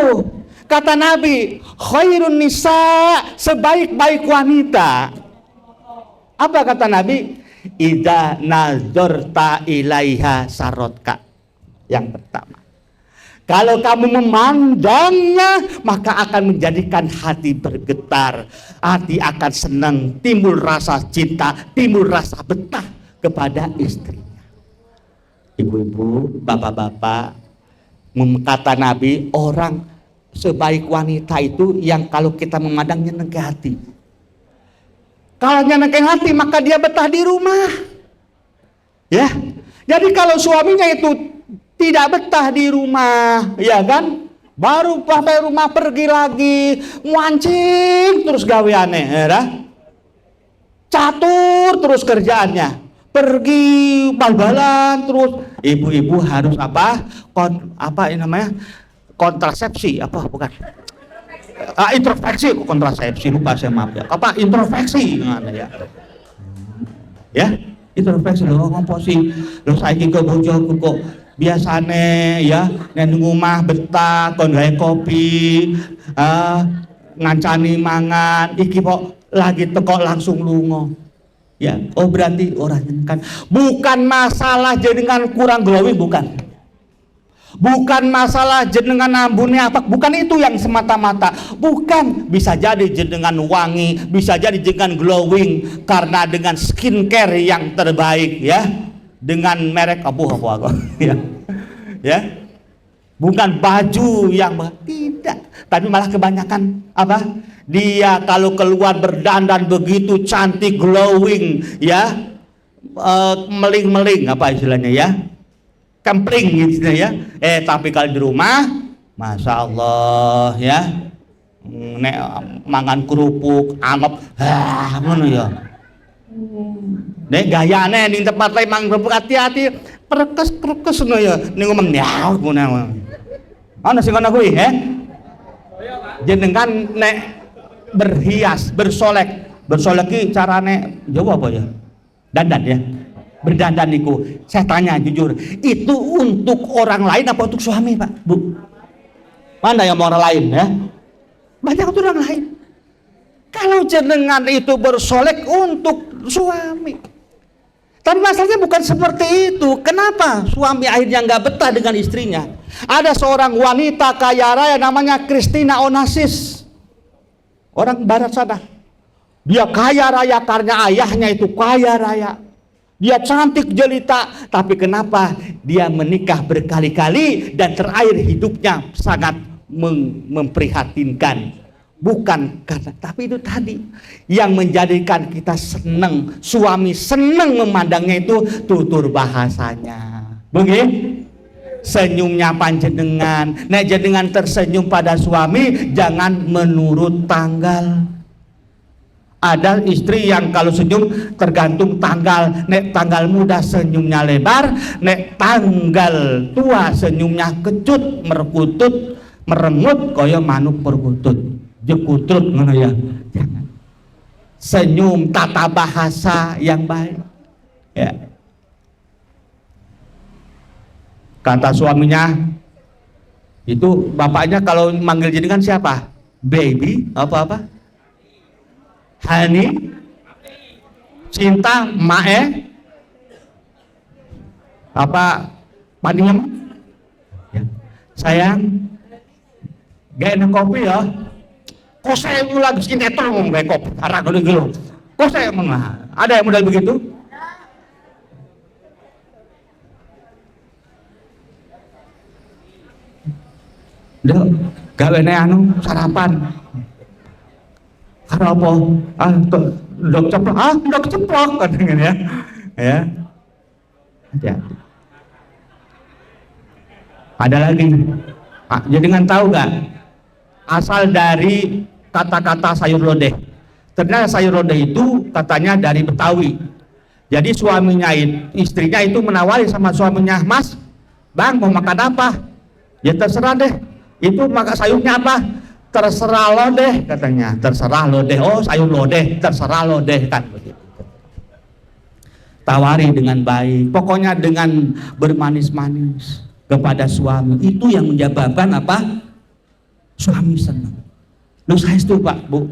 kata Nabi, khairun nisa, sebaik-baik wanita. Apa kata Nabi? Idza nazarta ilaiha sarotka. Yang pertama, kalau kamu memandangnya, maka akan menjadikan hati bergetar, hati akan senang, timbul rasa cinta, timbul rasa betah kepada istri. Ibu-ibu, bapak-bapak, kata Nabi, orang sebaik wanita itu yang kalau kita memandangnya nyeneng ke hati. Kalau nyeneng ke hati, maka dia betah di rumah. Ya, jadi kalau suaminya itu tidak betah di rumah, ya kan, baru sampai rumah pergi lagi, ngancing terus gaweane, ya, catur terus kerjaannya. Pergi bal-balan terus. Ibu-ibu harus apa? Kontrasepsi apa bukan? Introspeksi, kontrasepsi, lupa saya, maaf ya. Apa introspeksi gimana ya? Ya, introspeksi lho ngomposi. Lho saiki ke bojoku kok biasane ya nang omah betah kon gawe kopi, ngancani mangan, iki kok lagi teko langsung lunga. Ya, oh berarti orangnya kan bukan masalah jenengan kurang glowing, bukan masalah jenengan ambune apa, bukan itu yang semata-mata, bukan. Bisa jadi jenengan wangi, bisa jadi jenengan glowing karena dengan skincare yang terbaik ya, dengan merek apa ya, ya, bukan baju yang tidak, tapi malah kebanyakan apa? Dia kalau keluar berdandan begitu cantik, glowing ya, meling-meling apa istilahnya ya, kempling gitu ya. Tapi kalau di rumah, masya Allah ya, nek mangan kerupuk, anop, mana ya, nek gayane ning tempat lain mangan kerupuk hati-hati, perkes no ya, ning ngomong nyaw ngono. Ana sing ngono kuwi jenengan nek berhias, bersolek ki carane Jawa apa ya? Dandan ya. Berdandan niku. Saya tanya jujur, itu untuk orang lain apa untuk suami, Pak? Bu? Mana yang mau orang lain ya? Banyak untuk orang lain. Kalau jenengan itu bersolek untuk suami. Tapi masalahnya bukan seperti itu. Kenapa suami akhirnya nggak betah dengan istrinya? Ada seorang wanita kaya raya namanya Christina Onassis. Orang barat sana. Dia kaya raya karena ayahnya itu kaya raya. Dia cantik jelita, tapi kenapa dia menikah berkali-kali dan terakhir hidupnya sangat memprihatinkan. Bukan karena, tapi itu tadi yang menjadikan kita senang, suami senang memandangnya itu tutur bahasanya. Begitu? Senyumnya panjenengan. Nek jenengan tersenyum pada suami, jangan menurut tanggal. Ada istri yang kalau senyum tergantung tanggal. Nek tanggal muda senyumnya lebar, nek tanggal tua senyumnya kecut, merkutut, merengut kaya manuk perkutut, jekutrut ngono ya. Jangan. Senyum tata bahasa yang baik. Ya. Kata suaminya, Itu bapaknya kalau manggil jenengan siapa? Baby, apa-apa? Hani, cinta, mae, apa? Paniem? Ya. Sayang, gak enak kopi ya? Kok saya lagi sinetron kayak kopi, karena kalau kok saya mengah? Ada yang model begitu? Dek, gawe anu sarapan. Karena apa? Dok ceplok, dok ceplok katanya ya. Ya. Ya. Ada lagi. Jadi dengan tahu nggak? Asal dari kata-kata sayur lodeh. Ternyata sayur lodeh itu katanya dari Betawi. Jadi suaminya, istrinya itu menawari sama suaminya, Mas, Bang mau makan apa? Ya terserah deh. Itu maka sayurnya apa? Terserah lo deh katanya. Terserah lo deh. Oh sayur lo deh. Terserah lo deh kan begitu. Tawari dengan baik. Pokoknya dengan bermanis-manis kepada suami. Itu yang menyebabkan apa? Suami senang. Loh saya itu Pak Bu.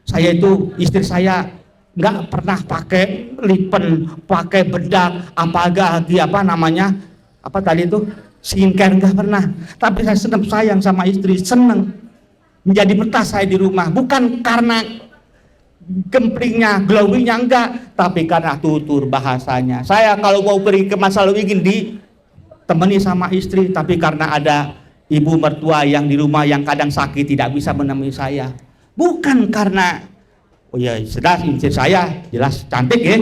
Saya itu istri saya nggak pernah pakai lipen, pakai bedak, apalagi apa namanya? Apa tadi itu? Skincare nggak pernah, tapi saya senang sayang sama istri, senang menjadi betah saya di rumah, bukan karena gemplingnya, glowingnya enggak, tapi karena tutur bahasanya. Saya kalau mau pergi ke masa lalu ingin ditemani sama istri, tapi karena ada ibu mertua yang di rumah yang kadang sakit tidak bisa menemani saya, bukan karena oh ya jelas istri saya jelas cantik ya,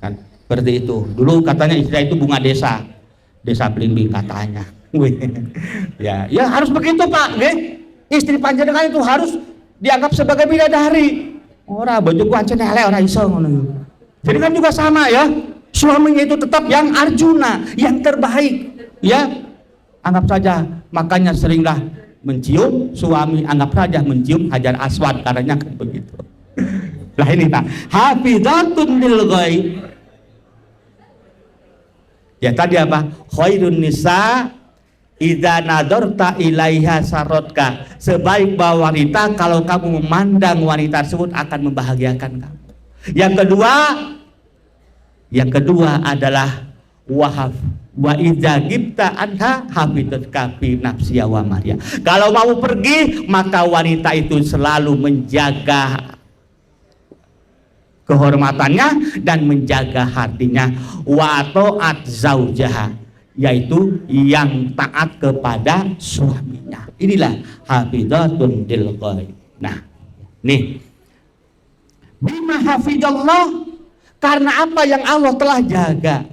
kan seperti itu. Dulu katanya istri itu bunga desa Belimbing katanya. ya harus begitu Pak, istri panjenengan itu harus dianggap sebagai bidadari. Ora bojoku ancen elek ora iso ngono. Jadi kan juga sama ya, suaminya itu tetap yang Arjuna, yang terbaik. Ya, anggap saja makanya seringlah mencium suami, anggap saja mencium Hajar Aswad karena kan begitu. Lah ini Pak, hafizatun lil ghaib. Ya tadi apa? Khairun nisa idza nadarta ilaiha sarotka. Sebaik wanita kalau kamu memandang wanita tersebut akan membahagiakan kamu. Yang kedua adalah wahaf wa idza gibta anha hafidat kafi nafsiya wa maria. Kalau mau pergi maka wanita itu selalu menjaga kehormatannya dan menjaga hatinya, wa ta'at zaujaha, yaitu yang taat kepada suaminya. Inilah hafizatun lil ghaib. Nah, nih bima hafidallah, karena apa yang Allah telah jaga.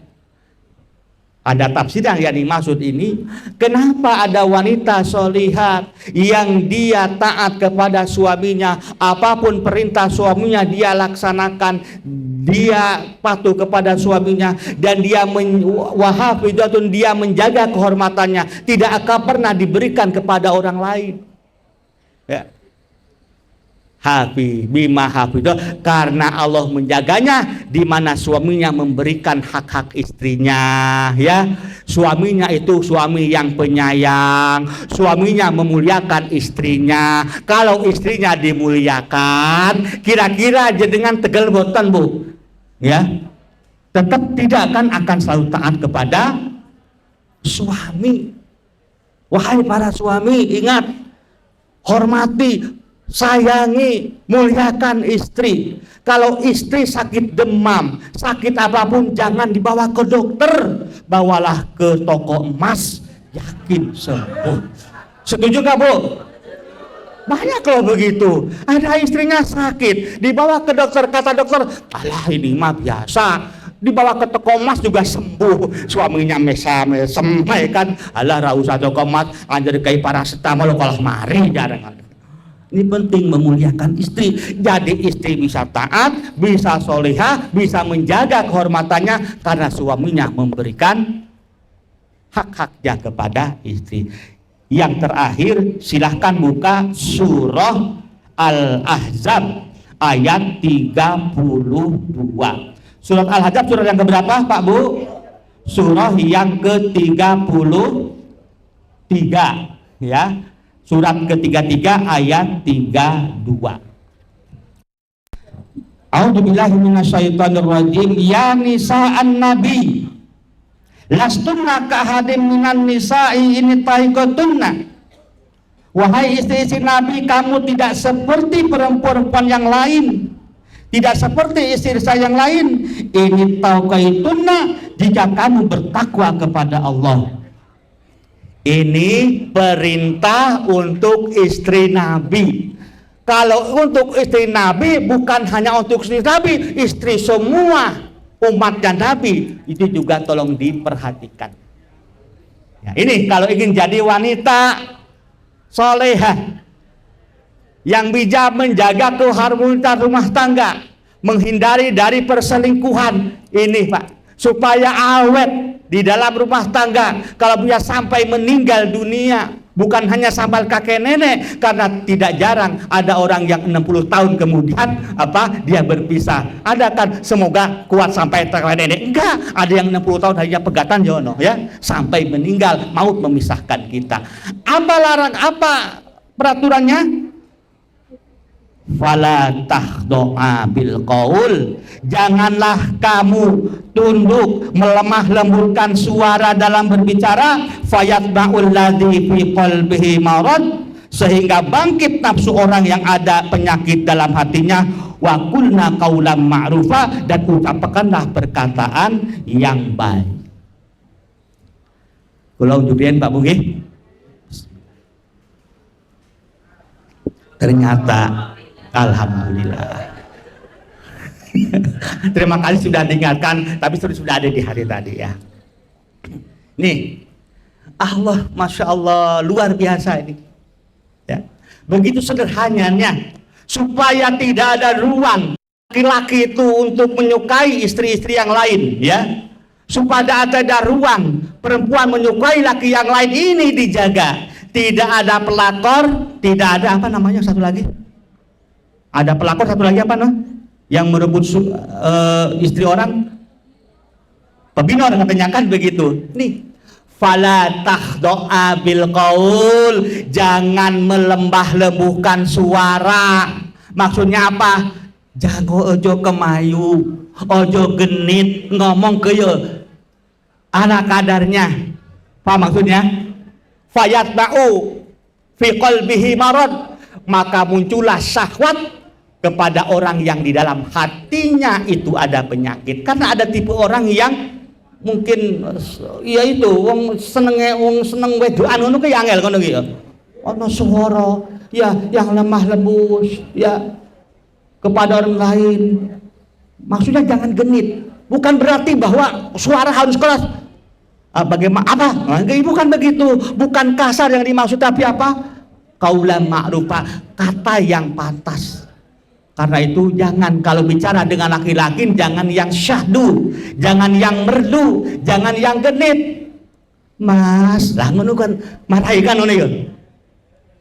Ada tafsir yang dimaksud ini, kenapa ada wanita solihat yang dia taat kepada suaminya, apapun perintah suaminya dia laksanakan, dia patuh kepada suaminya, dan dia wahafidatun, dia menjaga kehormatannya, tidak akan pernah diberikan kepada orang lain. Ya. Bima hafidh, karena Allah menjaganya, di mana suaminya memberikan hak-hak istrinya, ya. Suaminya itu suami yang penyayang, suaminya memuliakan istrinya. Kalau istrinya dimuliakan, kira-kira dengan tegel boten Bu, ya, tetap tidak akan selalu taat kepada suami. Wahai para suami, ingat, hormati, sayangi, muliakan istri. Kalau istri sakit demam, sakit apapun, jangan dibawa ke dokter, bawalah ke toko emas, yakin sembuh. Setuju gak Bu? Banyak loh begitu, ada istrinya sakit, dibawa ke dokter, kata dokter, alah ini mah biasa, dibawa ke toko emas juga sembuh. Suaminya mesam kan, alah ra usah toko emas, anjir kayak paracetamol kalau mari jarang. Ini penting memuliakan istri. Jadi istri bisa taat, bisa solehah, bisa menjaga kehormatannya karena suaminya memberikan hak-haknya kepada istri. Yang terakhir, silahkan buka surah Al-Ahzab ayat 32. Surat Al-Ahzab surah yang keberapa Pak Bu? Surah yang ke-33. 3 ya. Surat ke-33 ayat 32. A'udzubillahi minasyaitonirrajim. Ya nisa'an nabi lastunna kahadim minan nisa'i ini taikotunna. Wahai istri-istri Nabi, kamu tidak seperti perempuan-perempuan yang lain, tidak seperti istri saya yang lain. Ini taukaitunna, jika kamu bertakwa kepada Allah. Ini perintah untuk istri Nabi. Kalau untuk istri Nabi, bukan hanya untuk istri Nabi, istri semua umatnya Nabi, itu juga tolong diperhatikan. Ya, ini kalau ingin jadi wanita solehah yang bisa menjaga keharmonisan rumah tangga, menghindari dari perselingkuhan, ini Pak, supaya awet di dalam rumah tangga, kalau bisa sampai meninggal dunia, bukan hanya sampai kakek nenek, karena tidak jarang ada orang yang 60 tahun kemudian dia berpisah. Ada kan semoga kuat sampai kakek nenek, enggak, ada yang 60 tahun hanya pegatan jono ya, sampai meninggal, maut memisahkan kita. Apa larang, apa peraturannya? Fala takhdo'a bil qaul, janganlah kamu tunduk melemah lembutkan suara dalam berbicara, fayatba'ul ladzi fi qalbihi marad, sehingga bangkit nafsu orang yang ada penyakit dalam hatinya. Wa qulna qaulan ma'rufa, dan ucapkanlah perkataan yang baik. Kula unjukin Pak Bungi, ternyata alhamdulillah. Terima kasih sudah diingatkan, tapi sudah ada di hari tadi ya. Nih, Allah, masya Allah, luar biasa ini. Ya, begitu sederhananya, supaya tidak ada ruang laki-laki itu untuk menyukai istri-istri yang lain, ya. Supaya ada ruang perempuan menyukai laki yang lain, ini dijaga. Tidak ada pelakor, tidak ada apa namanya satu lagi. Ada pelakor, satu lagi apa noh? Yang merebut istri orang, pebinor katanya kan begitu. Nih, fala takhdo'a bil qaul, jangan melembah lembuhkan suara. Maksudnya apa? Jago ojo kemayu, ojo genit, ngomong ke yo ala kadarnya. Apa maksudnya? Fayatba'u fi qalbihi marad, maka muncullah syahwat kepada orang yang di dalam hatinya itu ada penyakit. Karena ada tipe orang yang mungkin ya itu wong seneng wedoan ngono ki angel ngono ki ya. Ana swara ya yang lemah lembut ya kepada orang lain. Maksudnya jangan genit. Bukan berarti bahwa suara harus keras. Bagaimana apa? Bukan begitu. Bukan kasar yang dimaksud, tapi apa? Qaulan ma'rufa, kata yang pantas. Karena itu jangan kalau bicara dengan laki-laki, jangan yang syahdu, jangan yang merdu, jangan yang genit. Mas, lah ngono kan maraikan ngono ya.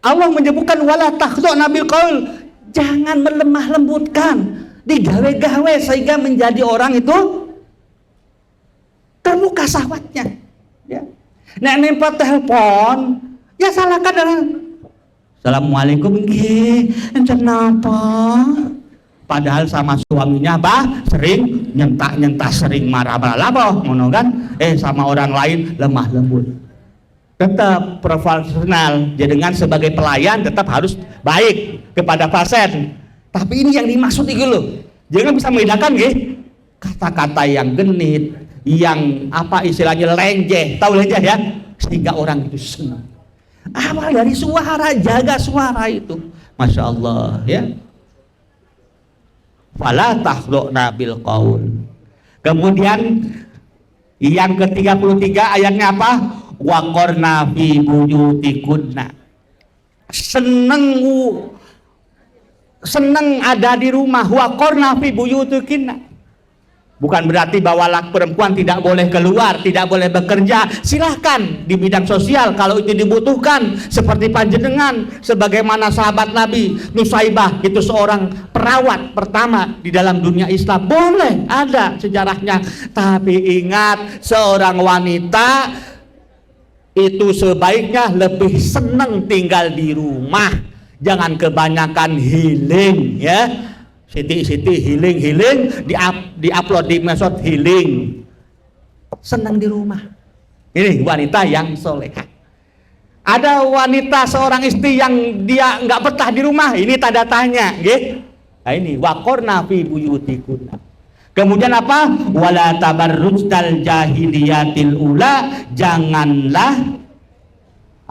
Allah menyebutkan wala takhdo'na bil qaul, jangan melemah lembutkan, digawe-gawe sehingga menjadi orang itu terbuka syahwatnya. Ya. Nek nempel telepon, ya salahkan dalam Assalamualaikum nggih, enten napa? Padahal sama suaminya sering nyentak-nyentak, sering marah-marah apa ngono kan? Sama orang lain lemah lembut. Tetap profesional, jadi dengan sebagai pelayan tetap harus baik kepada pasien. Tapi ini yang dimaksud itu loh. Jangan bisa membedakan nggih, kata-kata yang genit, yang apa istilahnya lenjeh, tahu lenjeh ya? Sehingga orang itu senang. Awal dari suara, jaga suara itu, masya Allah ya. Fala takhdo'na bil qaul. Kemudian yang ke-33 ayatnya apa? Waqarna fi buyutikunna. Seneng ada di rumah. Waqarna fi buyutikunna. Bukan berarti bahwa perempuan tidak boleh keluar, tidak boleh bekerja. Silahkan di bidang sosial kalau itu dibutuhkan. Seperti panjenengan, sebagaimana sahabat Nabi Nusaibah, itu seorang perawat pertama di dalam dunia Islam. Boleh, ada sejarahnya. Tapi ingat, seorang wanita itu sebaiknya lebih senang tinggal di rumah, jangan kebanyakan healing ya. Siti healing di upload di medsos healing, senang di rumah. Ini wanita yang solehah. Ada wanita seorang istri yang dia nggak betah di rumah, ini tanda tanya, gitu. Nah ini waqorna fi buyutikunna. Kemudian apa? Wala tabarrujal jahiliyatil ula, janganlah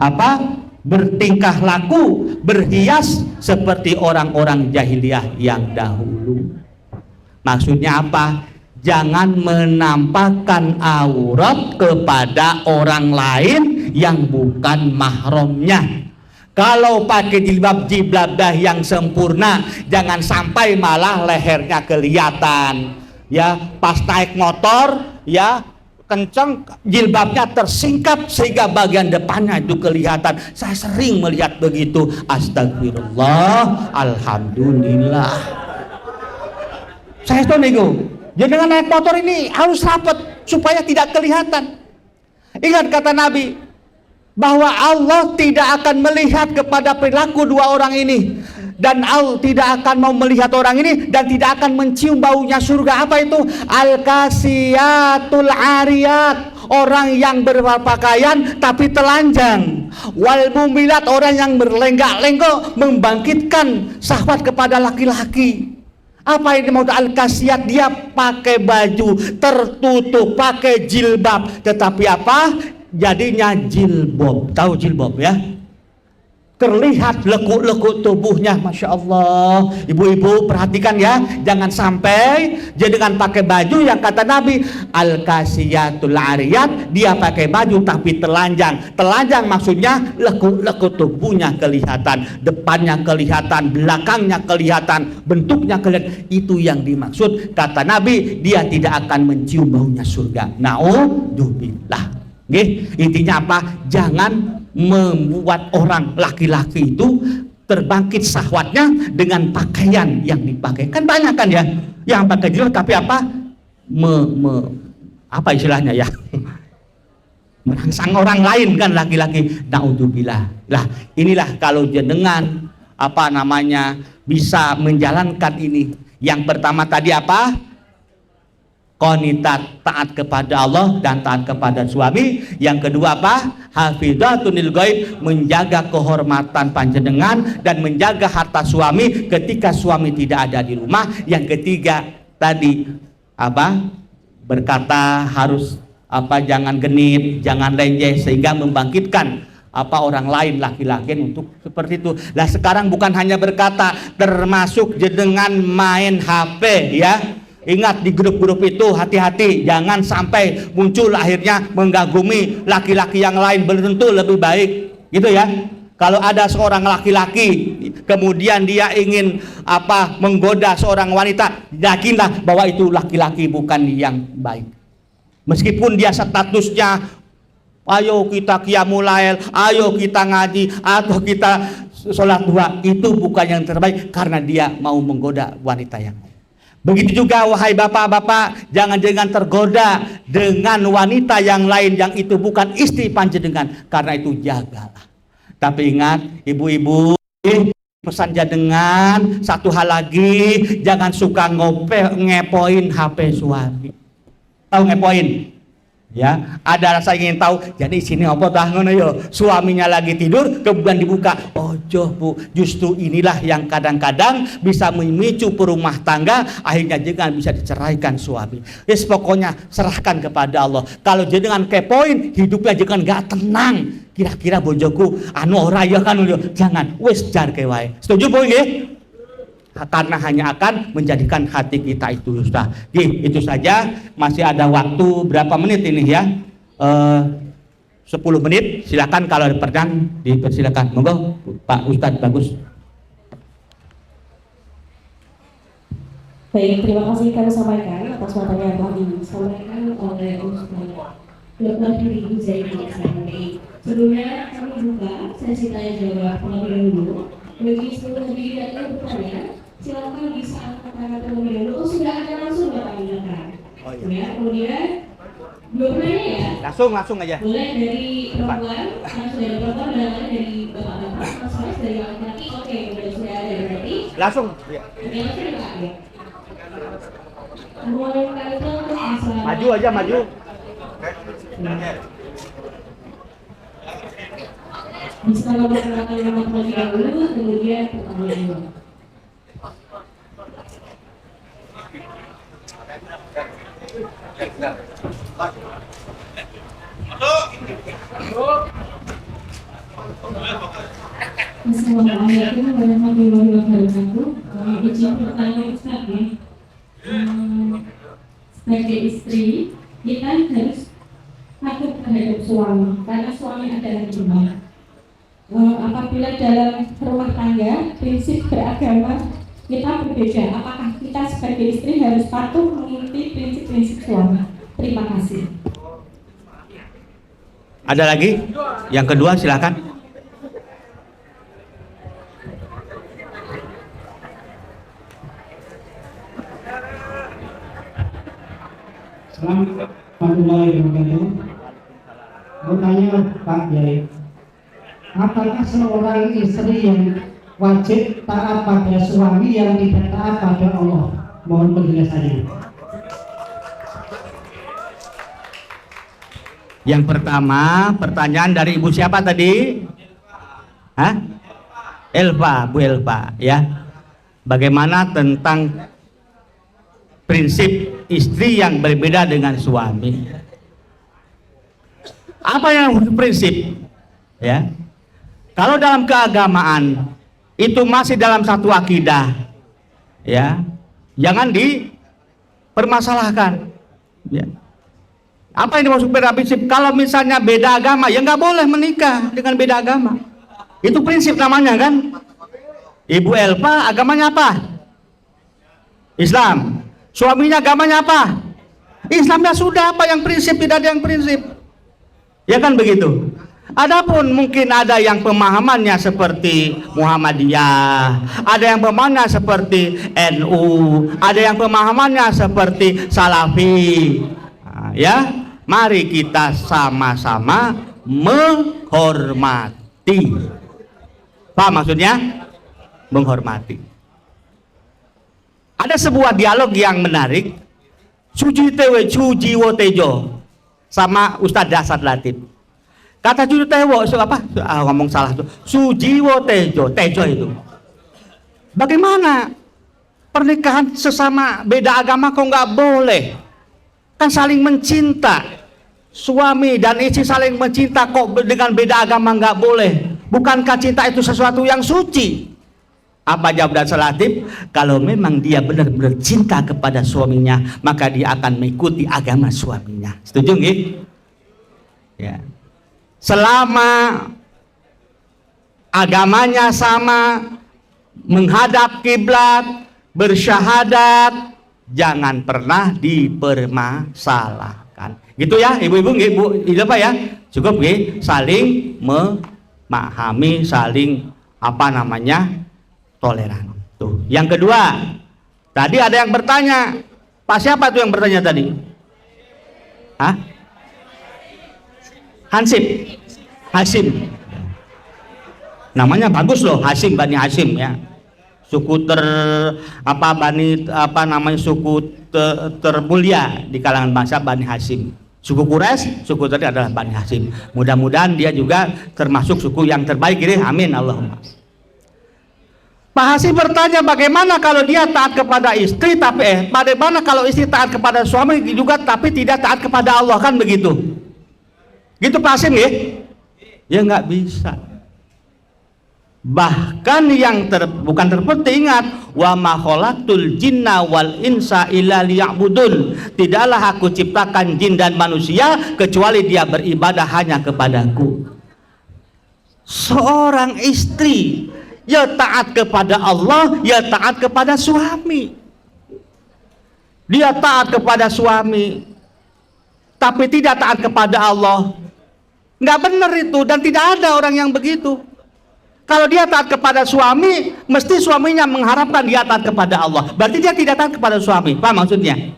apa? Bertingkah laku, berhias seperti orang-orang jahiliyah yang dahulu. Maksudnya apa? Jangan menampakkan aurat kepada orang lain yang bukan mahramnya. Kalau pakai jilbab yang sempurna, jangan sampai malah lehernya kelihatan. Ya, pas naik motor, ya kenceng, jilbabnya tersingkap sehingga bagian depannya itu kelihatan. Saya sering melihat begitu. Astagfirullah, alhamdulillah. Saya tuh nego. Jadi dengan naik motor ini harus rapat supaya tidak kelihatan. Ingat kata Nabi bahwa Allah tidak akan melihat kepada perilaku dua orang ini, dan Allah tidak akan mau melihat orang ini dan tidak akan mencium baunya surga. Apa itu? Al-kasiyatul ariyat, orang yang berpakaian tapi telanjang. Wal mumilat, orang yang berlenggak-lenggok membangkitkan syahwat kepada laki-laki. Apa ini mau al-kasiyat? Dia pakai baju tertutup, pakai jilbab, tetapi apa? Jadinya jilbab. Tahu jilbab ya? Terlihat lekuk-lekuk tubuhnya, Masya Allah. Ibu-ibu perhatikan ya, jangan sampai jadi dengan pakai baju yang kata Nabi al-kasiyatul ariyat, dia pakai baju tapi telanjang. Telanjang maksudnya lekuk-lekuk tubuhnya kelihatan, depannya kelihatan, belakangnya kelihatan, bentuknya kelihatan. Itu yang dimaksud kata Nabi, dia tidak akan mencium baunya surga. Naudzubillah. Intinya apa? Jangan membuat orang laki-laki itu terbangkit syahwatnya dengan pakaian yang dipakai. Kan banyak kan ya yang pakai jilbab tapi apa? Apa istilahnya ya? Merangsang orang lain kan laki-laki. Naudzubillah. Lah, inilah kalau jenengan apa namanya bisa menjalankan ini. Yang pertama tadi apa? Qanitat, taat kepada Allah dan taat kepada suami. Yang kedua apa? Hafidhatunil ghaib, menjaga kehormatan panjenengan dan menjaga harta suami ketika suami tidak ada di rumah. Yang ketiga tadi apa? Berkata harus apa? Jangan genit, jangan lenjeh sehingga membangkitkan apa orang lain laki-laki untuk seperti itu. Lah sekarang bukan hanya berkata, termasuk dengan main HP ya. Ingat di grup-grup itu hati-hati, jangan sampai muncul akhirnya menggagumi laki-laki yang lain, belum tentu lebih baik gitu ya. Kalau ada seorang laki-laki kemudian dia ingin apa menggoda seorang wanita, yakinlah bahwa itu laki-laki bukan yang baik. Meskipun dia statusnya ayo kita qiyamul lail, ayo kita ngaji, atau kita sholat duha, itu bukan yang terbaik karena dia mau menggoda wanita yang lain. Begitu juga wahai bapak-bapak, jangan tergoda dengan wanita yang lain yang itu bukan istri panjenengan, karena itu jagalah. Tapi ingat ibu-ibu, pesan jenengan satu hal lagi, jangan suka ngepoin HP suami. Tahu ngepoin? Ya, ada rasa ingin tahu. Jadi sini apa tah ngono yo. Suaminya lagi tidur, kemudian dibuka. Ojo Bu, justru inilah yang kadang-kadang bisa memicu perumah tangga, akhirnya jangan bisa diceraikan suami. Yes, pokoknya serahkan kepada Allah. Kalau jenengan kepoin, hidupnya jangan gak tenang. Kira-kira bojoku anu ora ya kan yo. Jangan, wis jar ke wae. Setuju Bu nggih? Karena hanya akan menjadikan hati kita itu sudah. Itu saja. Masih ada waktu berapa menit ini ya? 10 menit. Silakan kalau ada pertanyaan dipersilakan. Monggo Pak Ustadz bagus. Baik, terima kasih kami sampaikan atas materi yang telah disampaikan oleh Ustadz Dr. Diri Zaidi. Sebelumnya kami buka sesi tanya jawab terlebih dahulu. Bagi seluruh hadirin yang bertanya, silakan bisa angkat tangan terlebih dahulu. Oh, sudah ada langsung Bapak di belakang. Oh, iya. Ya, kemudian belum nanya ya. Langsung aja. Boleh dari perempuan, langsung dari perempuan dan dari bapak-bapak, mas dari laki-laki. Oke, sudah ada berarti. Langsung. Ya. Oke, langsung ya Pak ya. Mulai kali itu bisa. Maju aja, maju. Bisa memperkenalkan nama terlebih dahulu, kemudian pertanyaan. Assalamualaikum warahmatullahi wabarakatuh. Izin pertanyaan Ustaz ya. Sebagai istri, kita harus takut terhadap suami, karena suami adalah iman. Apabila dalam rumah tangga, prinsip beragama kita berbeda. Apakah kita sebagai istri harus patuh mengikuti prinsip-prinsip suami? Terima kasih. Ada lagi? Yang kedua silakan. Assalamualaikum warahmatullahi wabarakatuh. Bertanya Pak Kiai, apakah seorang istri yang wajib taat pada suami yang tidak taat pada Allah? Mohon penjelasannya. Yang pertama, pertanyaan dari ibu siapa tadi? Hah? Elva, Bu Elva, ya. Bagaimana tentang prinsip istri yang berbeda dengan suami? Apa yang prinsip? Ya. Kalau dalam keagamaan itu masih dalam satu akidah, ya, jangan dipermasalahkan. Ya. Apa yang dimaksud prinsip? Kalau misalnya beda agama, ya nggak boleh menikah dengan beda agama. Itu prinsip namanya kan? Ibu Elva agamanya apa? Islam. Suaminya agamanya apa? Islam. Ya sudah, apa yang prinsip, tidak ada yang prinsip. Ya kan begitu. Adapun mungkin ada yang pemahamannya seperti Muhammadiyah, ada yang pemahamannya seperti NU, ada yang pemahamannya seperti Salafi. Nah, ya, mari kita sama-sama menghormati. Paham maksudnya? Menghormati. Ada sebuah dialog yang menarik, Sujiwo Tejo sama Ustadz Dasar Latif. Kata Sujiwo apa? Ngomong salah tuh. Sujiwo Tejo itu. Bagaimana pernikahan sesama beda agama kok nggak boleh? Kan saling mencinta. Suami dan istri saling mencinta, kok dengan beda agama nggak boleh? Bukankah cinta itu sesuatu yang suci? Apa jawab Dasar Latif? Kalau memang dia benar-benar cinta kepada suaminya, maka dia akan mengikuti agama suaminya. Setuju nggih? Ya. Selama agamanya sama, menghadap kiblat, bersyahadat, jangan pernah dipermasalahkan. Gitu ya, ibu-ibu, ibu, itu apa ya? Cukup nggih, saling memahami, saling toleran. Tuh. Yang kedua, tadi ada yang bertanya, Pak siapa tuh yang bertanya tadi? Hah? Hasim. Namanya bagus loh, Hasim, Bani Hasim ya. Suku suku termulia di kalangan bangsa Bani Hasim. Suku Quraisy, suku tadi adalah Bani Hasim. Mudah-mudahan dia juga termasuk suku yang terbaik ini. Amin Allahumma. Pak Hasim bertanya, bagaimana kalau dia taat kepada istri bagaimana kalau istri taat kepada suami juga tapi tidak taat kepada Allah, kan begitu? Gitu Pak Hasim ya? Ya nggak bisa. Bahkan yang bukan terpenting, ingat, wa ma khalaqtul jinna wal insa illa liya'budun. Tidaklah aku ciptakan jin dan manusia kecuali dia beribadah hanya kepadaku. Seorang istri ya taat kepada Allah, ya taat kepada suami. Dia taat kepada suami tapi tidak taat kepada Allah. Nggak benar itu, dan tidak ada orang yang begitu. Kalau dia taat kepada suami, mesti suaminya mengharapkan dia taat kepada Allah. Berarti dia tidak taat kepada suami. Paham maksudnya?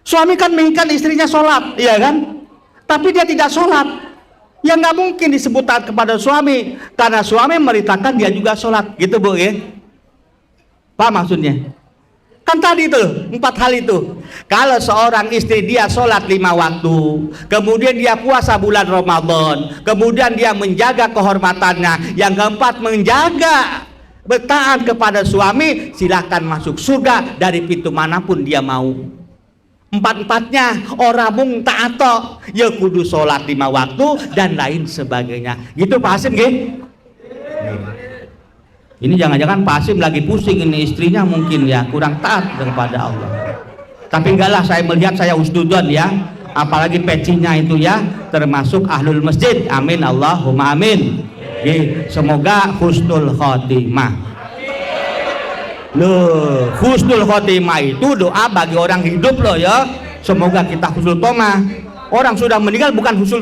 Suami kan menginginkan istrinya sholat, iya kan? tapi dia tidak sholat, ya nggak mungkin disebut taat kepada suami, karena suami merintahkan dia juga sholat, gitu Bu ya. Paham maksudnya? Kan tadi tuh 4 hal itu. Kalau seorang istri dia sholat 5 waktu, kemudian dia puasa bulan Ramadan, kemudian dia menjaga kehormatannya, yang keempat menjaga bertaat kepada suami, silahkan masuk surga dari pintu manapun dia mau. 4-empatnya orang mung taat ya kudu sholat 5 waktu dan lain sebagainya. Gitu Pak Hasim nggih? Ini jangan-jangan Pak Hasim lagi pusing, ini istrinya mungkin ya kurang taat kepada Allah. Tapi enggak lah, saya melihat saya husnudon ya, apalagi pecinya itu ya termasuk ahlul masjid. Amin Allahumma amin. Semoga husnul khotimah. Loh, husnul khotimah itu doa bagi orang hidup loh ya. Semoga kita husnul khotimah. Orang sudah meninggal bukan husnul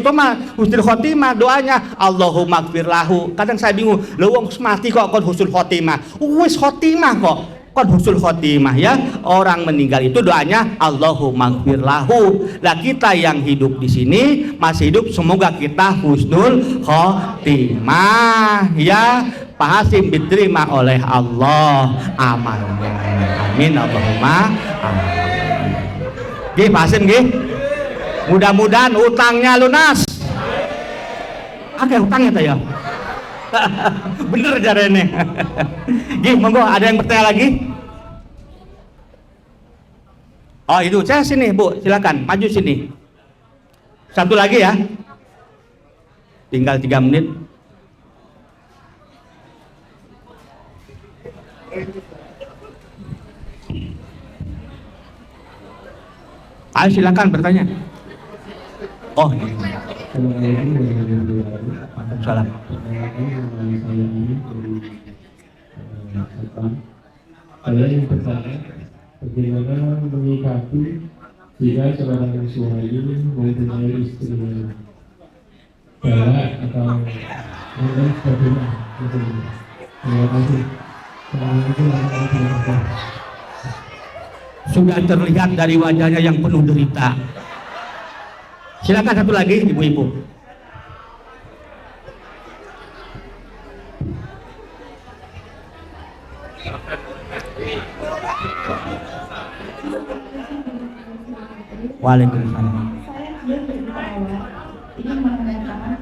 khotimah, doanya Allahumma gfir lahu. Kadang saya bingung, lho wong mati kok kon husnul khotimah. Wis khotimah kok kon husnul khotimah ya. Orang meninggal itu doanya Allahumma gfir lahu. Lah kita yang hidup di sini masih hidup, semoga kita husnul khotimah ya. Pak Hasim diterima oleh Allah amalnya. Amin Allahumma amin. Nggih Pak Hasim nggih. Mudah-mudahan utangnya lunas. Oke, utangnya tuh ya. Bener jarene. Gih, monggo ada yang bertanya lagi? Oh itu, saya sini Bu, silakan maju sini. Satu lagi ya. Tinggal 3 menit. Ayo silakan bertanya. Oh, salam. Saya yang bertanya, bagaimana menyikapi jika seorang suami mempunyai istri yang galak atau mungkin sebagainya. Terima kasih. Sudah terlihat dari wajahnya yang penuh derita. Silakan satu lagi ibu-ibu. Waalaikumsalam. Saya belum berawal ingin menanyakan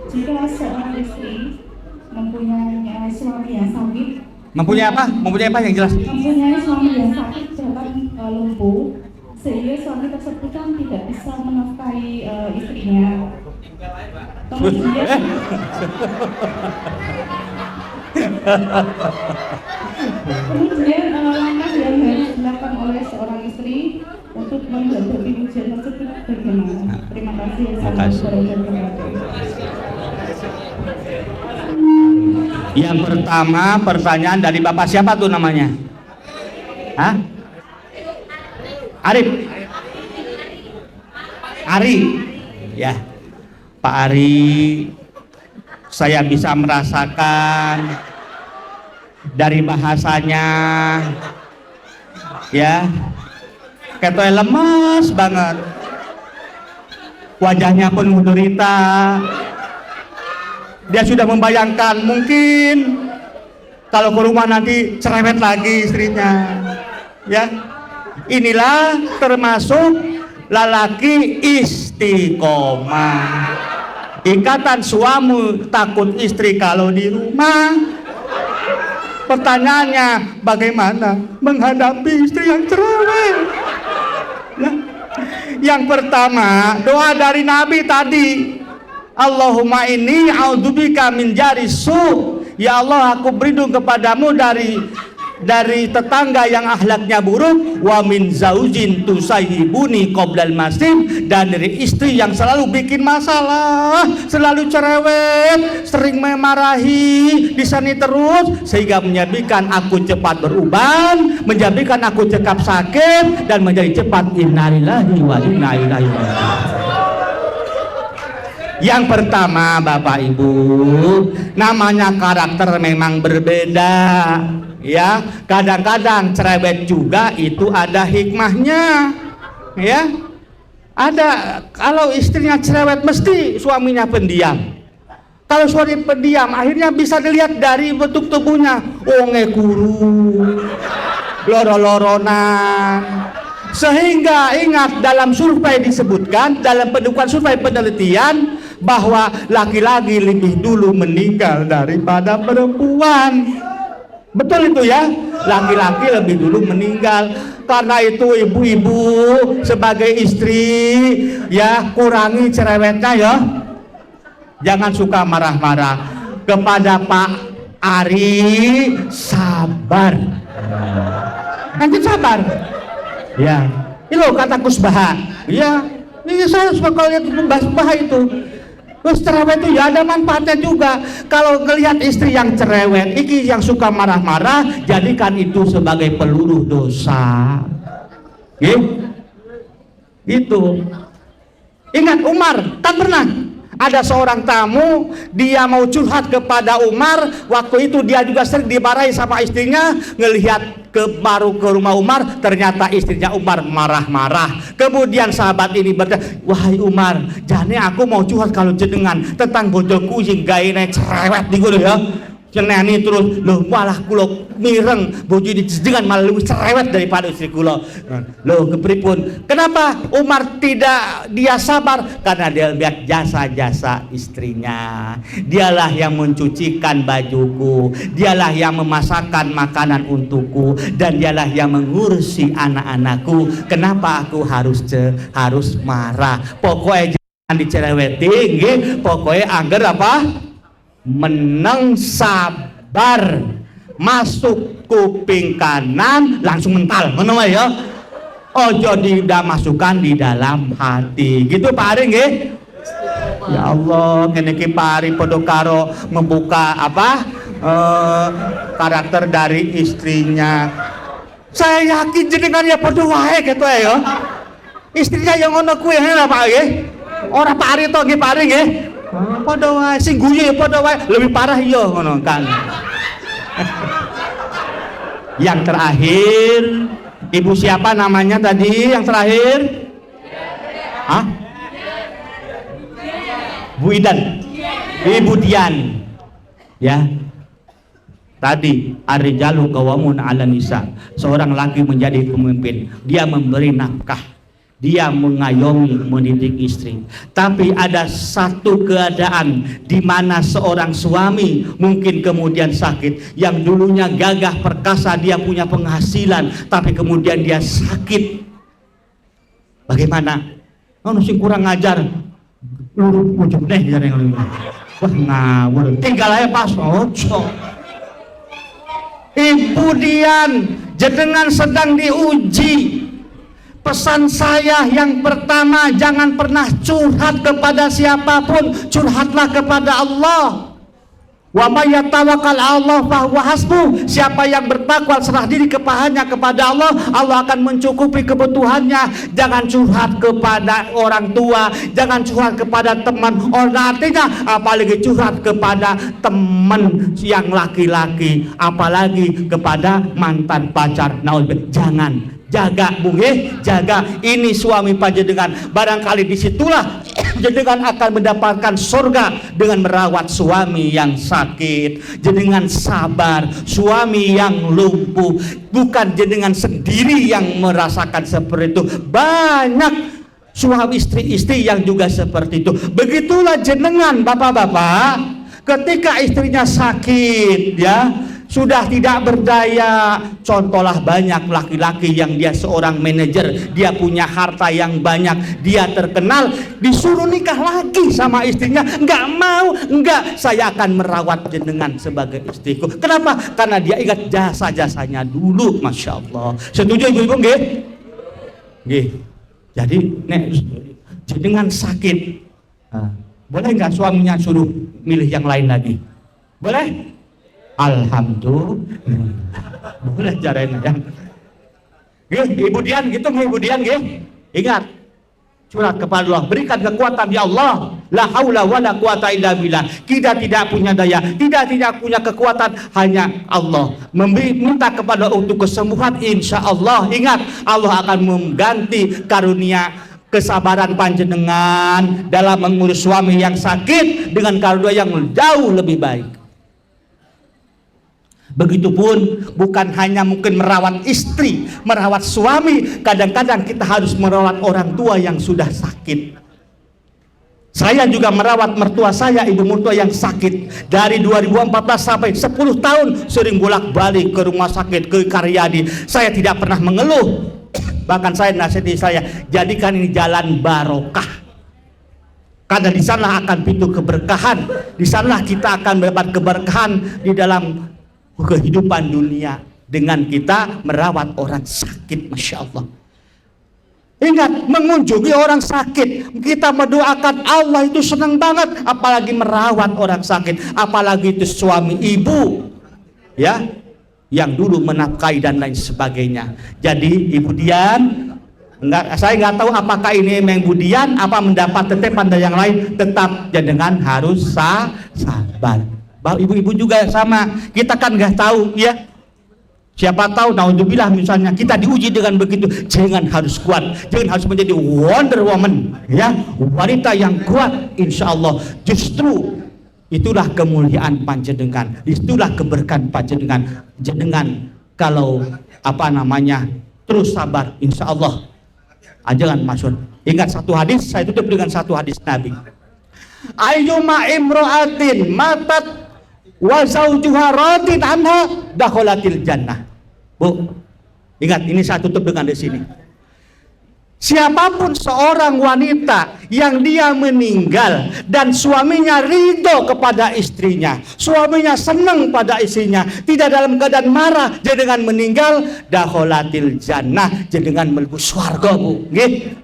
jika seorang istri mempunyai suami yang sakit. Mempunyai apa? Mempunyai apa yang jelas? Mempunyai suami yang sakit bahkan lumpuh, sehingga suami tersebut kan tidak bisa menafkahi istrinya. Kemudian langkah yang harus dilakukan oleh seorang istri untuk menghadapi ujian tersebut bagaimana? Terima kasih. Yang pertama, pertanyaan dari Bapak siapa tuh namanya? Hah? Arif. Ari. Ya. Pak Ari, saya bisa merasakan dari bahasanya ya, kayak lemas banget, wajahnya penuh derita. Dia sudah membayangkan mungkin kalau ke rumah nanti cerewet lagi istrinya ya. Inilah termasuk lalaki istiqomah. Ikatan suami takut istri kalau di rumah. Pertanyaannya, bagaimana menghadapi istri yang cerewet? Ya. Yang pertama, doa dari Nabi tadi, Allahumma inni a'udzubika min jari su. Ya Allah, aku berlindung kepadamu dari tetangga yang akhlaknya buruk, wa min zaujin tusahibuni qoblal masim, dan dari istri yang selalu bikin masalah, selalu cerewet, sering memarahi, disani terus, sehingga menjadikan aku cepat beruban, menjadikan aku cepat sakit, dan menjadi cepat innalillahi wa inna ilaihi raji'un. Yang pertama Bapak Ibu, namanya karakter memang berbeda ya. Kadang-kadang cerewet juga itu ada hikmahnya ya. Ada kalau istrinya cerewet mesti suaminya pendiam. Kalau suami pendiam akhirnya bisa dilihat dari bentuk tubuhnya. Kuru, loro-loronan. Sehingga ingat dalam survei disebutkan, dalam pendudukan survei penelitian bahwa laki-laki lebih dulu meninggal daripada perempuan. Betul itu ya, laki-laki lebih dulu meninggal. Karena itu ibu-ibu sebagai istri ya kurangi cerewetnya ya. Jangan suka marah-marah. Kepada Pak Ari sabar. Nanti sabar. Ya, itu kata Kusbaha. Ya, ini saya suka kalau lihat Kusbaha itu. Terus cerewet itu ya ada manfaatnya juga. Kalau ngelihat istri yang cerewet, iki yang suka marah-marah, jadikan itu sebagai peluru dosa. Gitu. Ingat Umar, tak pernah ada seorang tamu, dia mau curhat kepada Umar. Waktu itu dia juga sering dimarahi sama istrinya. Ngelihat baru ke rumah Umar, ternyata istrinya Umar marah-marah. Kemudian sahabat ini berkata, wahai Umar, jane aku mau curhat kalau jenengan tentang bojoku sing gaene cerewet niku lho ya. Jenengan terus lho malah kula mireng bojo jenengan malah lebih cerewet daripada istri kula. Loh kepripun? Kenapa Umar tidak dia sabar? Karena dia lihat jasa-jasa istrinya. Dialah yang mencucikan bajuku, dialah yang memasakkan makanan untukku, dan dialah yang mengurusi anak-anakku. Kenapa aku harus marah? Pokoknya jangan dicereweti, nggih. Pokoknya angger apa? Meneng sabar. Masuk kuping kanan langsung mental, ngono ya. Ojo masukkan di dalam hati. Gitu Pak Ari nggih. Ya Allah, ngene iki Pak Ari padha karo membuka apa? Karakter dari istrinya. Saya yakin jenengan ya padha wae gitu ya. Istrinya yang ngono kuwi lha Pak nggih. Ora Pak Ari to nggih Pak Ari nggih. Padha wae sing guyu ya padha wae, lebih parah iya ngono kan. Yang terakhir, ibu siapa namanya tadi yang terakhir? Hah? Bu Idan. Ibu Dian. Ya. Tadi ar-rijalu qawwamun 'alan nisa. Seorang laki menjadi pemimpin, dia memberi nafkah. Dia mengayomi, mendidik istri. Tapi ada satu keadaan di mana seorang suami mungkin kemudian sakit. Yang dulunya gagah perkasa, dia punya penghasilan, tapi kemudian dia sakit. Bagaimana? Oh, sing kurang ngajar. Lu ujung deh jare ngono. Wah, ngawur. Tinggal aja pas ojo. Ibu Dian, jenengan sedang diuji. Pesan saya yang pertama, jangan pernah curhat kepada siapapun, curhatlah kepada Allah. Wa may yatawakkal 'ala Allah fa huwa hasbuh. Siapa yang bertakwa serah diri kepadanya kepada Allah, Allah akan mencukupi kebutuhannya. Jangan curhat kepada orang tua, jangan curhat kepada teman. Artinya apalagi curhat kepada teman yang laki-laki, apalagi kepada mantan pacar. Jangan. Jaga bunge, jaga. Ini suami panjenengan. Barangkali disitulah jenengan akan mendapatkan surga dengan merawat suami yang sakit. Jenengan sabar, suami yang lumpuh. Bukan jenengan sendiri yang merasakan seperti itu. Banyak suami istri-istri yang juga seperti itu. Begitulah jenengan bapak-bapak, ketika istrinya sakit ya, sudah tidak berdaya. Contohlah banyak laki-laki yang dia seorang manajer, dia punya harta yang banyak, dia terkenal, disuruh nikah lagi sama istrinya, nggak mau, enggak, saya akan merawat jenengan sebagai istriku. Kenapa? Karena dia ingat jasa-jasanya dulu. Masya Allah. Setuju ibu-ibu nggih? Nggih. Jadi nek jenengan sakit, boleh nggak suaminya suruh milih yang lain lagi? Boleh? Alhamdulillah. Boleh caranya ya. Ibu Dian gitu, Ibu Dian nggih. Ingat, curhat kepada Allah, berikan kekuatan ya Allah. La haula wala quwata illa billah. Kita tidak punya daya, tidak punya kekuatan, hanya Allah. Minta kepada untuk kesembuhan, insya Allah. Ingat, Allah akan mengganti karunia kesabaran panjenengan dalam mengurus suami yang sakit dengan karunia yang jauh lebih baik. Begitupun bukan hanya mungkin merawat istri, merawat suami, kadang-kadang kita harus merawat orang tua yang sudah sakit. Saya juga merawat mertua saya, ibu mertua yang sakit. Dari 2014 sampai 10 tahun sering bolak-balik ke rumah sakit, ke Karyadi. Saya tidak pernah mengeluh. Bahkan saya nasihati saya, jadikan ini jalan barokah. Karena di sana akan pintu keberkahan. Di sana kita akan mendapat keberkahan di dalam kehidupan dunia dengan kita merawat orang sakit. Masya Allah. Ingat, mengunjungi orang sakit, kita mendoakan, Allah itu senang banget. Apalagi merawat orang sakit, apalagi itu suami ibu, ya, yang dulu menafkahi dan lain sebagainya. Jadi Ibu Dian, saya nggak tahu apakah ini memang Ibu Dian apa mendapat titipan dari yang lain. Tetap jangan harus sabar. Ibu-ibu juga sama, kita kan nggak tahu, ya. Siapa tahu, naudzubillah misalnya kita diuji dengan begitu, jangan harus kuat, jangan harus menjadi Wonder Woman, ya, wanita yang kuat. Insya Allah justru itulah kemuliaan panjenengan, itulah keberkahan panjenengan. Jenengan kalau terus sabar, insya Allah jangan masuk. Ingat satu hadis, saya tutup dengan satu hadis Nabi. Ayyuma imro'atin matat wa zawjuha radin anha dakhalatil jannah. Bu, ingat ini saya tutup dengan di sini. Siapapun seorang wanita yang dia meninggal dan suaminya ridho kepada istrinya, suaminya senang pada istrinya, tidak dalam keadaan marah, jenengan meninggal, dakhalatil jannah, jenengan mlebu swarga, Bu. Nggih.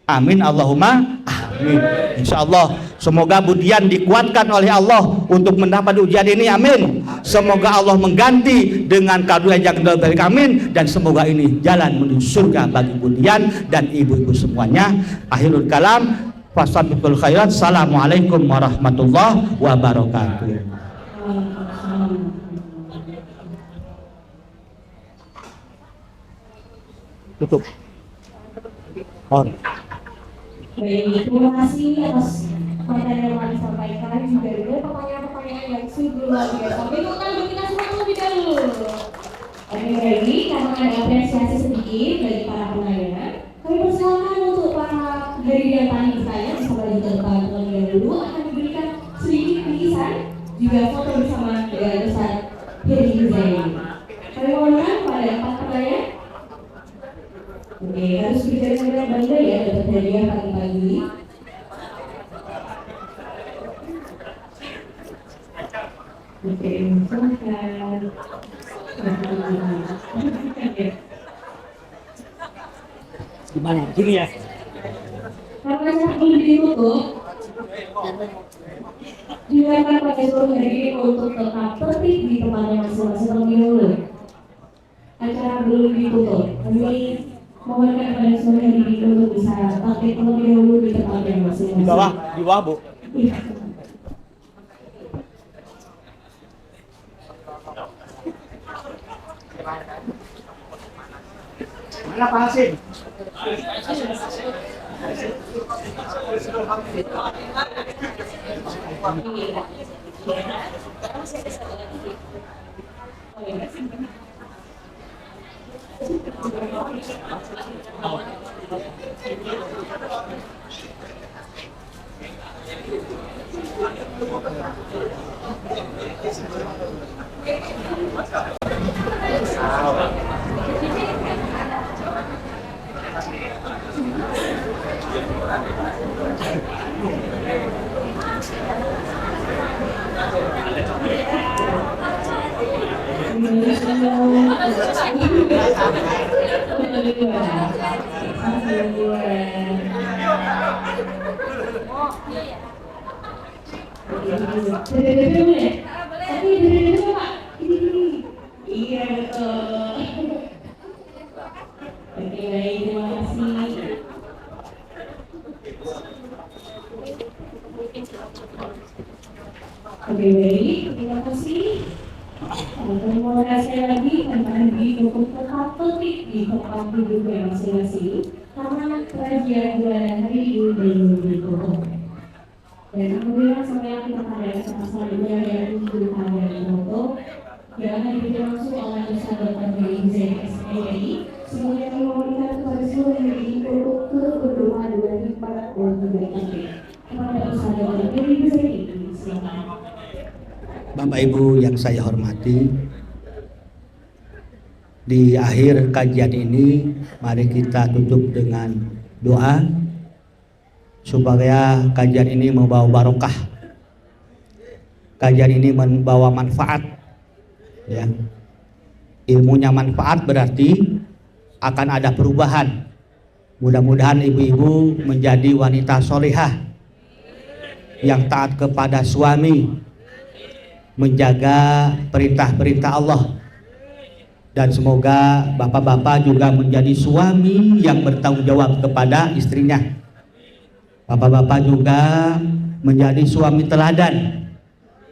Amin Allahumma amin. Insyaallah semoga Bu Dian dikuatkan oleh Allah untuk mendapat ujian ini, amin. Semoga Allah mengganti dengan karunia yang terbaik, amin. Dan semoga ini jalan menuju surga bagi Bu Dian dan ibu-ibu semuanya. Akhirul kalam, fastabiqul khairat. Assalamualaikum warahmatullahi wabarakatuh. Tutup. On. Baik, terima kasih atas materi yang telah disampaikan, juga ada pertanyaan-pertanyaan yang sungguh luar biasa. Tepuk tangan bagi kita semua terlebih dahulu. Oke, lagi karena ada apresiasi sedikit bagi para penanya, kami persilakan untuk para dari yang tadi bertanya bisa maju ke depan terlebih dahulu, akan diberikan sedikit bingkisan juga foto bersama dengan Ustaz Heri Huzaini. Kami mohonkan pada 4 penanya. Oke, harus bicara dengan bangga ya, dapat hadiah pagi-pagi. Oke, silakan. Gimana? Sini ya. Karena saya belum ditutup, silakan pakai seluruh hari untuk tetap tertib di tempatnya masing-masing terlebih dahulu. Acara belum ditutup, kami mohonkan kepada seluruh hari untuk bisa tertib terlebih dahulu di tempatnya masing-masing. Di bawah, Bu. Iya. Mana Pak Hasim? Iya betul. Oke baik, terima kasih. Oke baik, terima kasih. Terima kasih lagi karena di untuk tetap tertib di tempat duduk masing-masing. karena kajian bulanan hari ini belum ditutup. Dan kemudian saya kita pada sama-sama yang ditutup dan ditutup yang akan diberikan langsung oleh Ustaz Dr. ZSAI. Semuanya memberikan kepada seluruh yang untuk berdoa dan ibadah untuk berkati. Kepada Ustaz Dr. ZSAI, silakan. Bapak Ibu yang saya hormati, di akhir kajian ini mari kita tutup dengan doa supaya kajian ini membawa barokah, kajian ini membawa manfaat, ya. Ilmunya manfaat berarti akan ada perubahan. Mudah-mudahan ibu-ibu menjadi wanita solehah yang taat kepada suami, menjaga perintah-perintah Allah, dan semoga bapak-bapak juga menjadi suami yang bertanggung jawab kepada istrinya. Bapak-bapak juga menjadi suami teladan,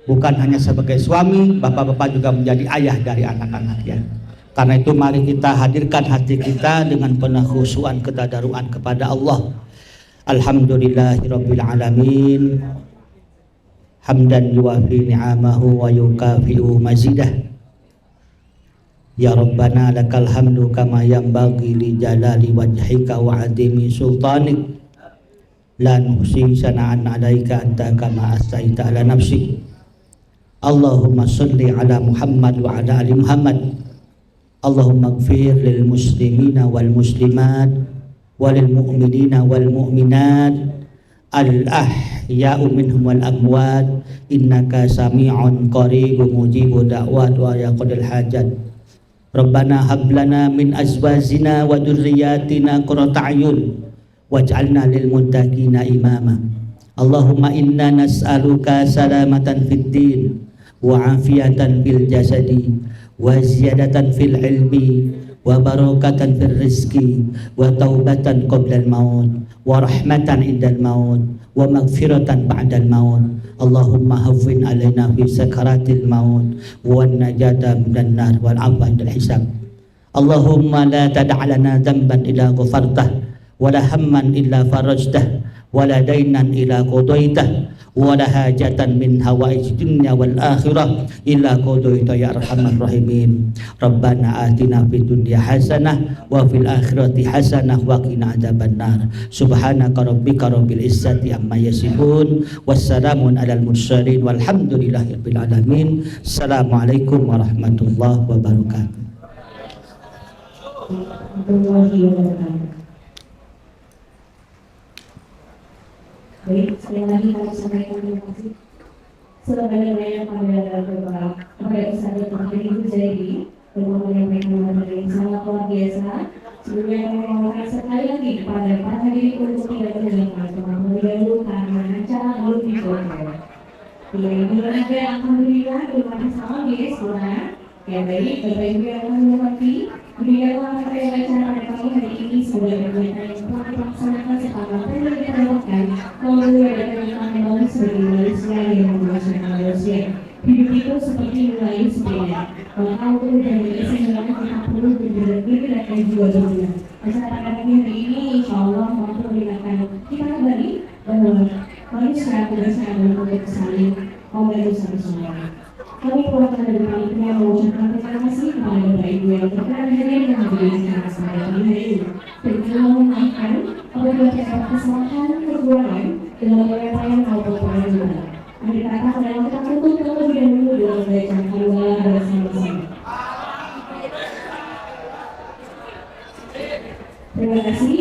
bukan hanya sebagai suami, bapak-bapak juga menjadi ayah dari anak-anaknya. Karena itu mari kita hadirkan hati kita dengan penuh khusyuan ketadaruan kepada Allah. Alhamdulillahirabbil alamin. Hamdan yuwafi ni'amahu wa yukafi'u mazidah. Ya Rabbana lakal hamdu kama yanbaghi li jalali wajhika wa adimi sultanik. La nuhsi sana'an 'alaika anta kama astaita ala nafsi. Allahumma shalli ala Muhammad wa ala ali Muhammad. Allahumma ighfir lil muslimina wal muslimat walil mu'minina wal mu'minat al-ahya'u minhum wal amwat innaka sami'un qaribun mujibud da'wat wa yaqdil hajat. Rabbana hab lana min azwajina wa dzurriyyatina qurrata a'yun waj'alna lil muttaqina imama. Allahumma inna nas'aluka salamatan fid din wa afiyatan fil jasadi wa ziyadatan fil ilmi wa barakatan fil rizki wa taubatan qabla al maut wa rahmatan indal maut wa maghfiratan ba'dal maut. Allahumma hafwin alaina fi sakaratil maut wa najata minan nar wal afwa indal hisab. Allahumma la tada' lana dhanban illa ghafartah wa la hamman illa farajtah wa la daynan illa qadaitah wa la hajatan min hawaij dunya wal akhirah illa qadaita ya arhamar rahimin. Rabbana atina fid dunya hasanah wa fil akhirati hasanah wa qina adzabannar. Subhanaka rabbika rabbil izzati amma yasifun wassalamun alal mursalin walhamdulillahirabbil alamin. Assalamualaikum warahmatullahi wabarakatuh. Baik, sekali lagi kami sampaikan terima kasih sebanyak-banyaknya kepada Ustaz Dr. Ibu Zaidi yang menyampaikan materi yang sangat luar biasa. Sebelumnya kami mohon sekali lagi kepada para hadirin untuk tidak meninggalkan terlebih dahulu karena acara belum ditutup. Ya, ini ada alhamdulillah terima kasih sama guys, ya baik, Bapak Ibu yang kami hormati, demikianlah materi acara pada pagi hari ini sebagai kegiatan yang telah dilaksanakan selama periode kita lakukan melalui adakan kembali sebagai manusia yang menggunakan manusia. Hidup itu seperti mengayuh sepeda, maka untuk menjadi kesenangan kita perlu bergerak dan juga bergerak. Acara pada pagi hari ini insya Allah mampu mengingatkan kita kembali bahwa manusia berdasarkan untuk saling membantu satu sama lain. Kami keluarga dari panitia mengucapkan terima kasih kepada Bapak Ibu yang berkenan hadir dan menghadiri acara pada pagi hari ini. Dan kami memaafkan apabila terdapat kesalahan kekurangan dalam penyampaian maupun penyampaian. Akhir kata adalah kita tutup terlebih dahulu dengan bacaan hamdalah bersama-sama. Terima kasih.